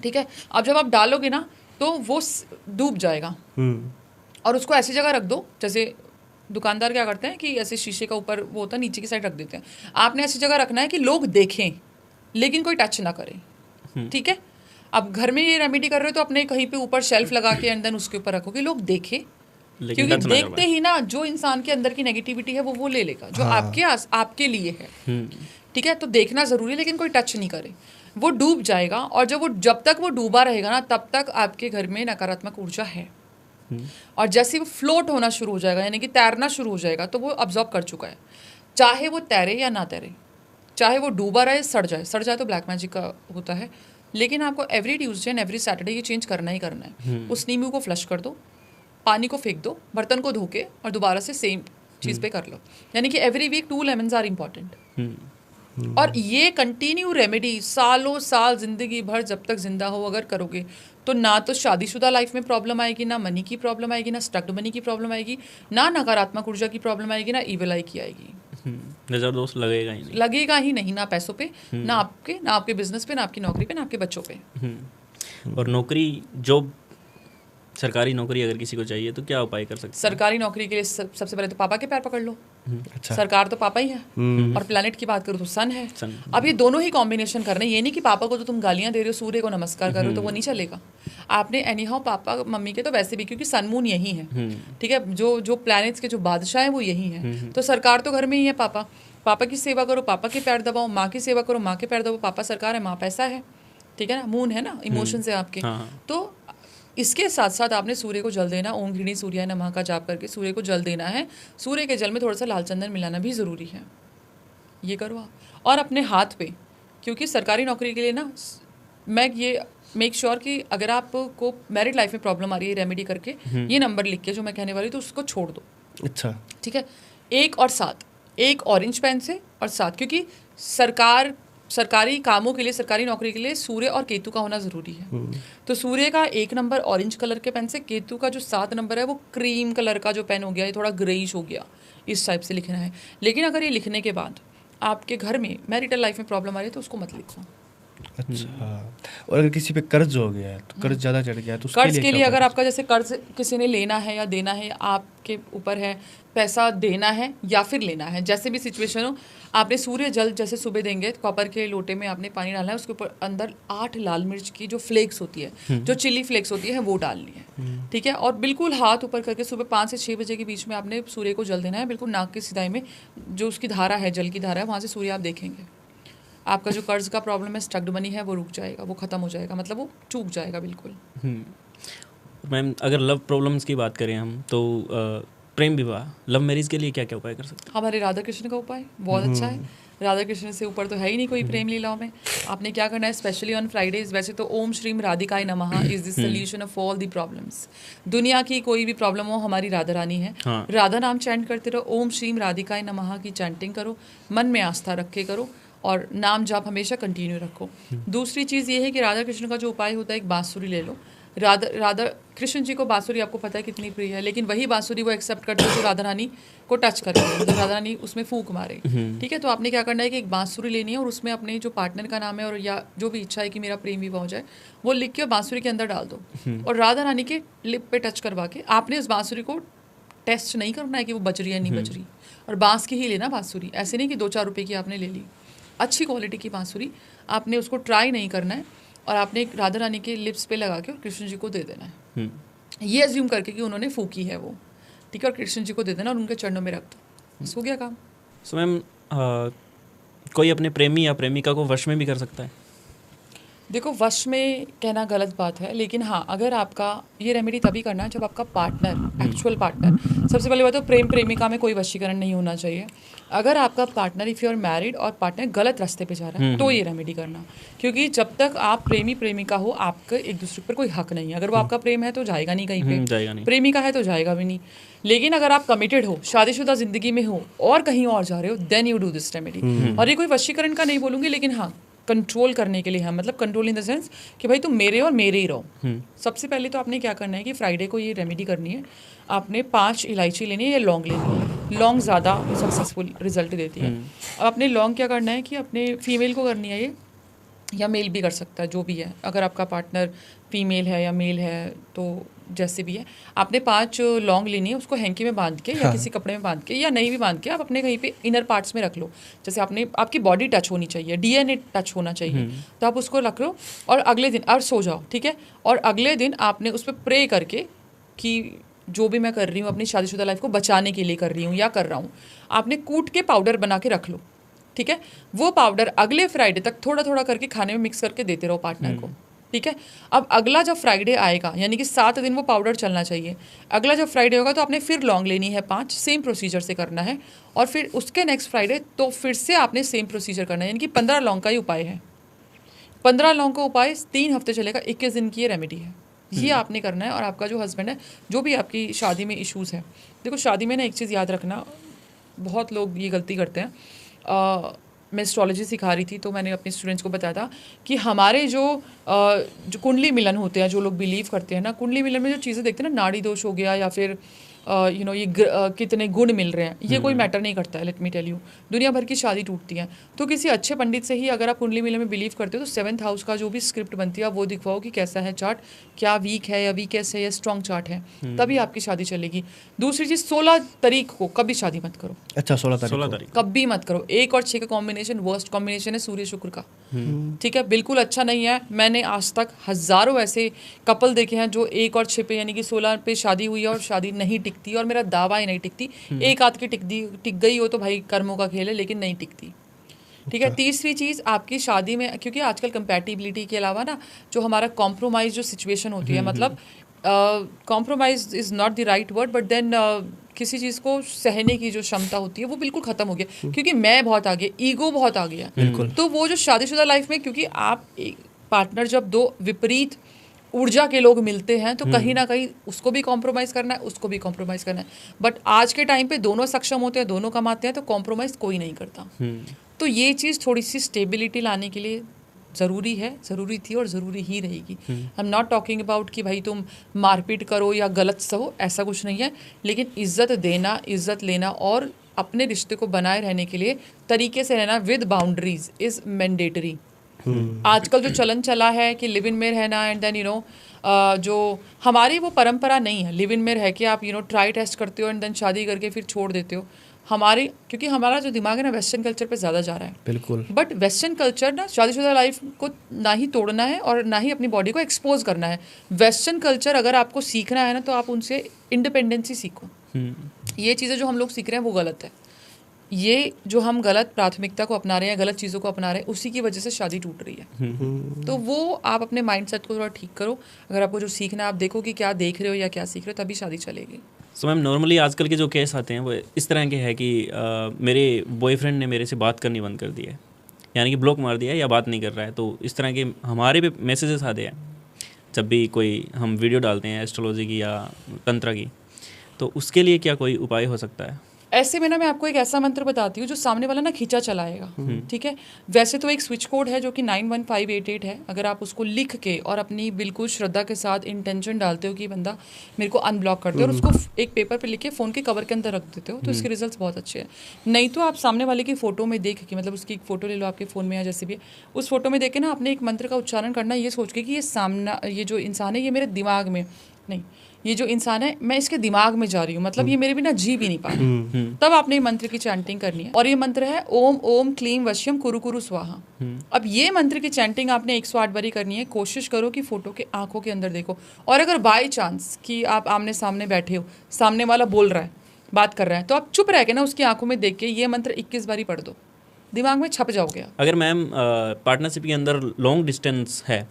ठीक है। अब जब आप डालोगे ना तो वो डूब जाएगा, और उसको ऐसी जगह रख दो, जैसे दुकानदार क्या करते हैं कि ऐसे शीशे का ऊपर वो होता है, नीचे की साइड रख देते हैं। आपने ऐसी जगह रखना है कि लोग देखें लेकिन कोई टच ना करे, ठीक है। अब घर में ये रेमेडी कर रहे हो तो अपने कहीं पे ऊपर शेल्फ लगा के एंड देन उसके ऊपर रखो कि लोग देखे, क्योंकि देखते ही ना जो इंसान के अंदर की नेगेटिविटी है वो ले लेगा जो आपके लिए है। ठीक है, तो देखना जरूरी है लेकिन कोई टच नहीं करे, वो डूब जाएगा। और जब तक वो डूबा रहेगा ना तब तक आपके घर में नकारात्मक ऊर्जा है। और जैसे वो फ्लोट होना शुरू हो जाएगा यानी कि तैरना शुरू हो जाएगा तो वो अब्जॉर्ब कर चुका है, चाहे वो तैरे या ना तैरे, चाहे वो डूबा रहे सड़ जाए तो ब्लैक मैजिक का होता है। लेकिन आपको every Tuesday and every Saturday ये चेंज करना ही करना है। उस नींबू को फ्लश कर दो, पानी को फेंक दो, बर्तन को धो के और दोबारा से सेम चीज़ पे कर लो। यानी कि every week 2 lemons are important. और ये कंटिन्यू रेमेडी सालों साल जिंदगी भर जब तक जिंदा हो अगर करोगे तो ना तो शादीशुदा लाइफ में प्रॉब्लम आएगी, ना मनी की प्रॉब्लम आएगी, ना स्टक्ड मनी की प्रॉब्लम आएगी, ना नकारात्मक ऊर्जा की प्रॉब्लम आएगी, ना ईविल आई की आएगी। नजर दोस्त लगेगा ही नहीं, ना पैसों पे, ना आपके बिजनेस पे, ना आपकी नौकरी पे, ना आपके बच्चों पे। और नौकरी, जॉब, सरकारी नौकरी अगर किसी को चाहिए तो क्या उपाय कर सकते हैं? सरकारी नौकरी के लिए सबसे पहले तो पापा के पैर पकड़ लो। अच्छा। सरकार तो पापा ही है। और प्लैनेट की बात करूँ तो सन है। अब ये दोनों ही कॉम्बिनेशन करने, ये नहीं कि पापा को तो तुम गालियां दे रहे हो, सूर्य को नमस्कार कर रहे हो तो वो नहीं चलेगा। आपने एनी हाउ पापा मम्मी के तो वैसे भी, क्योंकि सन मून यही है, ठीक है, जो प्लैनेट्स के जो बादशाह हैं वो यही है। तो सरकार तो घर में ही है, पापा की सेवा करो, पापा के पैर दबाओ, माँ की सेवा करो, माँ के पैर दबाओ। पापा सरकार है, माँ पैसा है, ठीक है ना, मून है ना, इमोशंस है आपके। तो इसके साथ साथ आपने सूर्य को जल देना, ओम घृणी सूर्याय नमः का जाप करके सूर्य को जल देना है। सूर्य के जल में थोड़ा सा लाल चंदन मिलाना भी ज़रूरी है, ये करो आप। और अपने हाथ पे, क्योंकि सरकारी नौकरी के लिए ना मैं ये मेक श्योर कि अगर आपको मैरिड लाइफ में प्रॉब्लम आ रही है, रेमेडी करके ये नंबर लिख के जो मैं कहने वाली तो उसको छोड़ दो। अच्छा, ठीक है, 1 और 7, 1 ऑरेंज पेन से और 7, क्योंकि सरकारी कामों के लिए, सरकारी नौकरी के लिए सूर्य और केतु का होना ज़रूरी है। तो सूर्य का 1 नंबर ऑरेंज कलर के पेन से, केतु का जो 7 नंबर है वो क्रीम कलर का जो पेन हो गया, ये थोड़ा ग्रेइश हो गया, इस टाइप से लिखना है। लेकिन अगर ये लिखने के बाद आपके घर में मैरिटल लाइफ में प्रॉब्लम आ रही है तो उसको मत लिखो। अच्छा, और अगर किसी पे कर्ज हो गया है तो कर्ज ज़्यादा चढ़ गया है तो कर्ज के लिए अगर आपका जैसे कर्ज किसी ने लेना है या देना है, आपके ऊपर है, पैसा देना है या फिर लेना है, जैसे भी सिचुएशन हो, आपने सूर्य जल जैसे सुबह देंगे, कॉपर के लोटे में आपने पानी डालना है, उसके ऊपर अंदर 8 लाल मिर्च की जो फ्लेक्स होती है, जो चिली फ्लेक्स होती है, वो डालनी है। ठीक है, और बिल्कुल हाथ ऊपर करके सुबह 5 से 6 बजे के बीच में आपने सूर्य को जल देना है। बिल्कुल नाक की सिधाई में जो उसकी धारा है, जल की धारा है, वहाँ से सूर्य आप देखेंगे, आपका जो कर्ज का प्रॉब्लम है, स्टक्ड मनी है, वो रुक जाएगा, वो खत्म हो जाएगा, मतलब वो चूक जाएगा बिल्कुल। मैम, अगर लव प्रॉब्लम्स की बात करें हम तो प्रेम विवाह, लव मैरिज के लिए क्या क्या उपाय कर सकते हैं? हमारे राधा कृष्ण का उपाय बहुत अच्छा है। राधा कृष्ण से ऊपर तो है ही नहीं कोई प्रेम लीलाओं में। आपने क्या करना है, स्पेशली ऑन फ्राइडेज, वैसे तो ओम श्रीम राधिकाय नमः is the solution of all the problems. दुनिया की कोई भी प्रॉब्लम हो, हमारी राधा रानी है। राधा नाम चैंट करते रहो, ओम श्रीम राधिकाय नमः की चैंटिंग करो, मन में आस्था रख के करो और नाम जाप हमेशा कंटिन्यू रखो। दूसरी चीज़ ये है कि राधा कृष्ण का जो उपाय होता है, एक बांसुरी ले लो। राधा कृष्ण जी को बांसुरी आपको पता है कितनी प्रिय है, लेकिन वही बांसुरी वो एक्सेप्ट करते हैं जो राधा रानी को टच करेगी, मतलब राधा रानी उसमें फूंक मारे। ठीक है, तो आपने क्या करना है कि एक बांसुरी लेनी है और उसमें अपने जो पार्टनर का नाम है और या जो भी इच्छा है कि मेरा प्रेम विवाह हो जाए, वो लिख के बांसुरी के अंदर डाल दो और राधा रानी के लिप पे टच करवा के आपने उस बांसुरी को टेस्ट नहीं करना है कि वो बज रही है नहीं बज रही, और बांस की ही लेना बांसुरी, ऐसे नहीं कि 2-4 रुपये की आपने ले ली, अच्छी क्वालिटी की बांसुरी। आपने उसको ट्राई नहीं करना है और आपने एक राधा रानी के लिप्स पे लगा के और कृष्ण जी को दे देना है, ये अज्यूम करके कि उन्होंने फूकी है वो, ठीक है, और कृष्ण जी को दे देना और उनके चरणों में रख दो, बस हो गया काम। सो मैम, कोई अपने प्रेमी या प्रेमिका को वश में भी कर सकता है? देखो, वश में कहना गलत बात है, लेकिन हाँ, अगर आपका ये रेमेडी तभी करना है जब आपका पार्टनर, एक्चुअल पार्टनर, सबसे पहले बात तो प्रेम प्रेमिका में कोई वशीकरण नहीं होना चाहिए। अगर आपका partner, if you are married और पार्टनर गलत रास्ते पे जा रहा है तो ये रेमेडी करना, क्योंकि जब तक आप प्रेमी प्रेमिका हो, आपका एक दूसरे पर कोई हक नहीं है। अगर वो आपका प्रेम है तो जाएगा नहीं कहीं पे, प्रेमिका है तो जाएगा भी नहीं। लेकिन अगर आप कमिटेड हो, शादीशुदा जिंदगी में हो और कहीं और जा रहे हो, then you do this remedy. और ये कोई वशीकरण का नहीं बोलूँगी, लेकिन हाँ, कंट्रोल करने के लिए है, मतलब कंट्रोल इन द सेंस कि भाई तुम मेरे और मेरे ही रहो। सबसे पहले तो आपने क्या करना है कि फ्राइडे को ये रेमेडी करनी है। आपने 5 इलायची लेनी है या लौंग लेनी है। लौंग ज़्यादा सक्सेसफुल रिजल्ट देती है। अब अपने लौंग क्या करना है कि अपने फीमेल को करनी है ये, या मेल भी कर सकता है, जो भी है। अगर आपका पार्टनर फीमेल है या मेल है तो जैसे भी है, आपने 5 लौंग लेनी है, उसको हैंकी में बांध के या किसी कपड़े में बांध के या नहीं भी बांध के आप अपने कहीं पे इनर पार्ट्स में रख लो। जैसे आपकी बॉडी टच होनी चाहिए, DNA टच होना चाहिए, तो आप उसको रख लो और अगले दिन और सो जाओ, ठीक है। और अगले दिन आपने उस पर प्रे करके कि जो भी मैं कर रही हूँ अपनी शादीशुदा लाइफ को बचाने के लिए कर रही हूँ या कर रहा हूँ, आपने कूट के पाउडर बना के रख लो, ठीक है। वो पाउडर अगले फ्राइडे तक थोड़ा थोड़ा करके खाने में मिक्स करके देते रहो पार्टनर को, ठीक है। अब अगला जब फ्राइडे आएगा, यानी कि 7 दिन वो पाउडर चलना चाहिए, अगला जब फ्राइडे होगा तो आपने फिर लौंग लेनी है 5, सेम प्रोसीजर से करना है। और फिर उसके नेक्स्ट फ्राइडे तो फिर से आपने सेम प्रोसीजर करना है, यानी कि 15 लौंग का ही उपाय है। 15 लौंग का उपाय 3 हफ्ते चलेगा, 21 दिन की ये रेमेडी है, ये आपने करना है। और आपका जो हस्बैंड है, जो भी आपकी शादी में इश्यूज़ है, देखो शादी में ना एक चीज़ याद रखना, बहुत लोग ये गलती करते हैं। मैं एस्ट्रोलॉजी सिखा रही थी तो मैंने अपने स्टूडेंट्स को बताया था कि हमारे जो कुंडली मिलन होते हैं, जो लोग बिलीव करते हैं ना, कुंडली मिलन में जो चीज़ें देखते हैं ना, नाड़ी दोष हो गया या फिर ये कितने गुण मिल रहे हैं, ये कोई मैटर नहीं करता है। लेट मी टेल यू, दुनिया भर की शादी टूटती है, तो किसी अच्छे पंडित से ही अगर आप कुंडली मिलन में बिलीव करते हो तो 7th हाउस का जो भी स्क्रिप्ट बनती है वो दिखवाओ कि कैसा है चार्ट, क्या वीक है या वीकेस्ट है या स्ट्रॉन्ग चार्ट है, तभी आपकी शादी चलेगी। दूसरी चीज़, 16 तारीख को कभी शादी मत करो। अच्छा, 16 तारीख कभी मत करो। 1 और 6 का कॉम्बिनेशन वर्स्ट कॉम्बिनेशन है सूर्य शुक्र का, ठीक है, बिल्कुल अच्छा नहीं है। मैंने आज तक हज़ारों ऐसे कपल देखे हैं जो 1 और 6 पे यानी कि 16 पे शादी हुई है और शादी नहीं टिकती, और मेरा दावा ही नहीं टिकती। एक आध की टिक गई हो तो भाई कर्मों का खेल है, लेकिन नहीं टिकती, ठीक है। तीसरी चीज़, आपकी शादी में, क्योंकि आजकल कंपैटिबिलिटी के अलावा ना जो हमारा कॉम्प्रोमाइज़ जो सिचुएशन होती है, मतलब compromise is not the right word, but then किसी चीज़ को सहने की जो क्षमता होती है वो बिल्कुल ख़त्म हो गया, क्योंकि मैं बहुत आ गया, ईगो बहुत आ गया। तो वो जो शादीशुदा लाइफ में, क्योंकि आप एक पार्टनर जब 2 विपरीत ऊर्जा के लोग मिलते हैं तो कहीं ना कहीं उसको भी कॉम्प्रोमाइज़ करना है, उसको भी कॉम्प्रोमाइज़ करना है। बट आज के टाइम पे दोनों सक्षम होते हैं, दोनों कमाते हैं, तो कॉम्प्रोमाइज़ कोई नहीं करता। तो ये चीज़ थोड़ी सी स्टेबिलिटी लाने के लिए ज़रूरी है, ज़रूरी थी और ज़रूरी ही रहेगी। I am not talking about कि भाई तुम मारपीट करो या गलत सहो, ऐसा कुछ नहीं है, लेकिन इज़्ज़त देना, इज़्ज़त लेना और अपने रिश्ते को बनाए रहने के लिए तरीके से रहना विद बाउंड्रीज इज़ मैंडेटरी। आजकल जो चलन चला है कि लिव इन में रहना, एंड देन जो हमारी वो परंपरा नहीं है, लिव इन में रह के आप ट्राई टेस्ट करते हो एंड देन शादी करके फिर छोड़ देते हो। हमारी, क्योंकि हमारा जो दिमाग है ना वेस्टर्न कल्चर पे ज़्यादा जा रहा है, बिल्कुल। बट वेस्टर्न कल्चर ना शादीशुदा लाइफ को ना ही तोड़ना है और ना ही अपनी बॉडी को एक्सपोज करना है। वेस्टर्न कल्चर अगर आपको सीखना है ना तो आप उनसे इंडिपेंडेंसी सीखो। ये चीज़ें जो हम लोग सीख रहे हैं वो गलत है। ये जो हम गलत प्राथमिकता को अपना रहे हैं, गलत चीज़ों को अपना रहे हैं, उसी की वजह से शादी टूट रही है। तो वो आप अपने माइंडसेट को थोड़ा ठीक करो। अगर आपको जो सीखना है आप देखो कि क्या देख रहे हो या क्या सीख रहे हो, तभी शादी चलेगी। सो मैम, नॉर्मली आजकल के जो केस आते हैं वो इस तरह के हैं कि मेरे बॉयफ्रेंड ने मेरे से बात करनी बंद कर दी है, यानी कि ब्लॉक मार दिया है या बात नहीं कर रहा है। तो इस तरह के हमारे पे मैसेजेस आते हैं जब भी कोई हम वीडियो डालते हैं एस्ट्रोलॉजी की या तंत्र की, तो उसके लिए क्या कोई उपाय हो सकता है? ऐसे में ना मैं आपको एक ऐसा मंत्र बताती हूँ जो सामने वाला ना खींचा चलाएगा, ठीक है। वैसे तो एक स्विच कोड है जो कि 91588 है। अगर आप उसको लिख के और अपनी बिल्कुल श्रद्धा के साथ इंटेंशन डालते हो कि बंदा मेरे को अनब्लॉक कर दे और उसको एक पेपर पे लिख के फ़ोन के कवर के अंदर रख देते हो, तो इसके रिजल्ट्स बहुत अच्छे हैं। नहीं तो आप सामने वाले की फ़ोटो में देख के, मतलब उसकी एक फ़ोटो ले लो आपके फ़ोन में या जैसे भी, उस फोटो में देख के ना अपने एक मंत्र का उच्चारण करना, ये सोच के कि ये सामना, ये जो इंसान है ये मेरे दिमाग में नहीं, ये जो इंसान है मैं इसके दिमाग में जा रही हूँ, मतलब ये मेरे बिना जी भी नहीं पा रहा। तब आपने मंत्र की चैंटिंग करनी है, और ये मंत्र है ओम ओम क्लीम वश्यम कुरु कुरु स्वाहा। अब ये मंत्र की चैंटिंग आपने 108 बारी करनी है। कोशिश करो कि फोटो के आंखों के अंदर देखो, और अगर बाई चांस कि आप आमने सामने बैठे हो, सामने वाला बोल रहा है, बात कर रहा है, तो आप चुप रह के ना उसकी आंखों में देख के ये मंत्र 21 बारी पढ़ दो, दिमाग में छप जाओगे। अगर मैम पार्टनरशिप के अंदर लॉन्ग डिस्टेंस है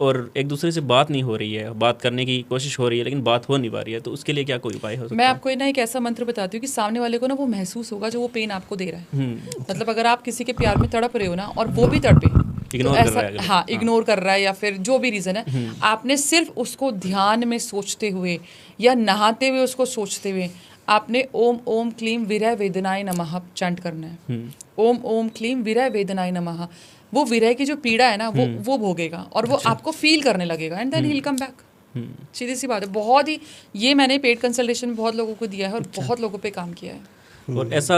और एक दूसरे से बात नहीं हो रही है, बात करने की कोशिश हो रही है लेकिन बात हो नहीं पा रही है, तो उसके लिए क्या कोई उपाय हो सकता है? मैं आपको ना एक ऐसा मंत्र बताती हूँ कि सामने वाले को ना वो महसूस होगा जो वो पेन आपको दे रहा है। मतलब अगर आप किसी के प्यार में तड़प रहे हो ना और वो भी तड़पे, इग्नोर कर रहा है, हाँ इग्नोर कर रहा है या फिर जो भी रीज़न है, आपने सिर्फ उसको ध्यान में सोचते हुए या नहाते हुए उसको सोचते हुए आपने ओम ओम क्लीम विरह वेदनाय नमः चैंट करना है। ओम ओम क्लीम विरह वेदनाय नमः। वो विरह की जो पीड़ा है ना वो भोगेगा और वो आपको फील करने लगेगा, and then he will come back. सीधी सी बात है। बहुत ही, ये मैंने पेड कंसल्टेशन में बहुत लोगों को दिया है और बहुत लोगों पे काम किया है। और ऐसा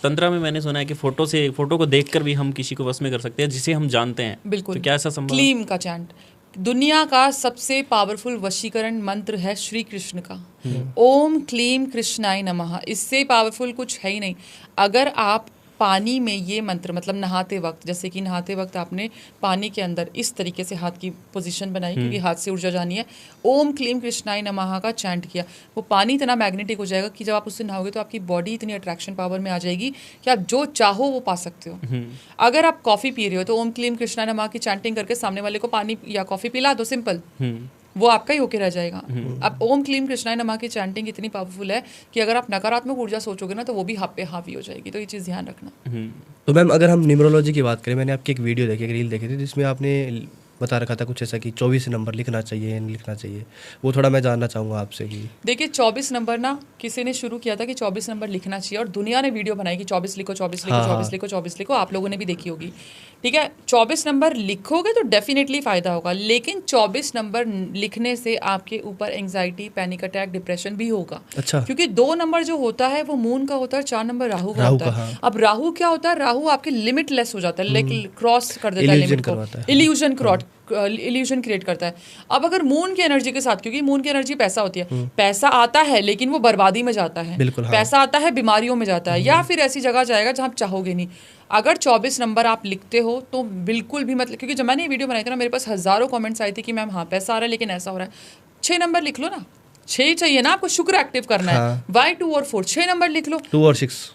तंत्रा में मैंने सुना है कि फोटो को देखकर भी हम किसी को वश में कर सकते हैं जिसे हम जानते हैं। बिल्कुल। तो क्या ऐसा संभव? क्लीम का चैंट, दुनिया का सबसे पावरफुल वशीकरण मंत्र है श्री कृष्ण का, ओम क्लीम कृष्णाय नमः। इससे पावरफुल कुछ है ही नहीं। अगर आप पानी में ये मंत्र, मतलब नहाते वक्त, जैसे कि नहाते वक्त आपने पानी के अंदर इस तरीके से हाथ की पोजीशन बनाई क्योंकि हाथ से ऊर्जा जानी है, ओम क्लीम कृष्णाय नमः का चैंट किया, वो पानी इतना मैग्नेटिक हो जाएगा कि जब आप उससे नहाओगे तो आपकी बॉडी इतनी अट्रैक्शन पावर में आ जाएगी कि आप जो चाहो वो पा सकते हो। अगर आप कॉफ़ी पी रहे हो तो ओम क्लीम कृष्णाय नमः की चैंटिंग करके सामने वाले को पानी या कॉफ़ी पिला दो, सिंपल, वो आपका ही होके रह जाएगा। अब ओम क्लीम कृष्णाय नमः की चैंटिंग इतनी पावरफुल है कि अगर आप नकारात्मक ऊर्जा सोचोगे ना तो वो भी आप पे हावी हो जाएगी। तो ये चीज़ ध्यान रखना। तो मैम अगर हम न्यूमरोलॉजी की बात करें, मैंने आपकी एक वीडियो देखी, एक रील देखी थी जिसमें आपने बता रखा था कुछ ऐसा कि 24 नंबर लिखना चाहिए, नहीं लिखना चाहिए, वो थोड़ा मैं जानना चाहूँगा आपसे कि देखिए 24 नंबर ना किसी ने शुरू किया था कि 24 नंबर लिखना चाहिए और दुनिया ने वीडियो बनाई कि 24 लिखो, 24 लिखो, 24 लिखो, 24 लिखो। आप लोगों ने भी देखी होगी, ठीक है। 24 नंबर लिखोगे तो डेफिनेटली फ़ायदा होगा, लेकिन 24 नंबर लिखने से आपके ऊपर एंग्जाइटी, पैनिक अटैक, डिप्रेशन भी होगा। अच्छा। क्योंकि 2 नंबर जो होता है वो मून का होता है, 4 नंबर राहु का होता है। अब राहु क्या होता है? राहु आपके लिमिटलेस हो जाता है, लाइक क्रॉस कर देता है लिमिट को, इल्यूजन क्रिएट करता है। अब अगर मून की एनर्जी के साथ, क्योंकि मून की एनर्जी पैसा होती है, पैसा आता है लेकिन वो बर्बादी में जाता है, पैसा आता है बीमारियों में जाता है, या फिर ऐसी जगह जाएगा जहाँ आप चाहोगे नहीं। अगर 24 नंबर आप लिखते हो तो बिल्कुल भी मतलब, क्योंकि जब मैंने ये वीडियो बनाई थी ना मेरे पास हज़ारों कमेंट्स आए थे कि मैम हाँ पैसा आ रहा है लेकिन ऐसा हो रहा है। 6 नंबर लिख लो ना, 6 चाहिए ना आपको, शुक्र एक्टिव करना है। वाई 2 और 4, 6 नंबर लिख लो। 2 और 6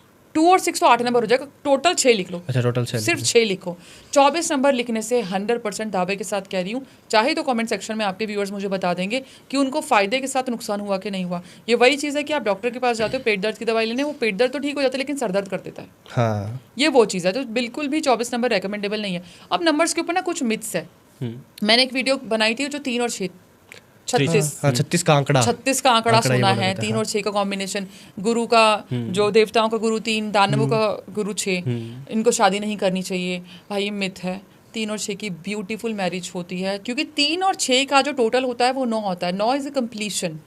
तो 8 नंबर हो जाएगा, टोटल 6 लिख लो। अच्छा, टोटल 6, सिर्फ 6 लिखो। 24 नंबर लिखने से 100% दावे के साथ कह रही हूँ, चाहे तो कमेंट सेक्शन में आपके व्यूअर्स मुझे बता देंगे कि उनको फायदे के साथ नुकसान हुआ कि नहीं हुआ। ये वही चीज़ है कि आप डॉक्टर के पास जाते हो पेट दर्द की दवाई लेने, वो पेट दर्द तो ठीक हो जाता है लेकिन सर दर्द कर देता है। हाँ, ये वो चीज़ है। तो बिल्कुल भी 24 नंबर रिकमेंडेबल नहीं है। अब नंबर्स के ऊपर ना कुछ मिथ्स है। मैंने एक वीडियो बनाई थी जो 3 और 6, 36 का आंकड़ा, 36 का आंकड़ा सुना है, 3 और 6 का कॉम्बिनेशन, गुरु का जो देवताओं का गुरु 3, दानवों का गुरु 6, इनको शादी नहीं करनी चाहिए। भाई ये मिथ है। 3 और 6 की ब्यूटीफुल मैरिज होती है, क्योंकि 3 और 6 का जो टोटल होता है वो 9 होता है। 9 इज अ कम्प्लीशन।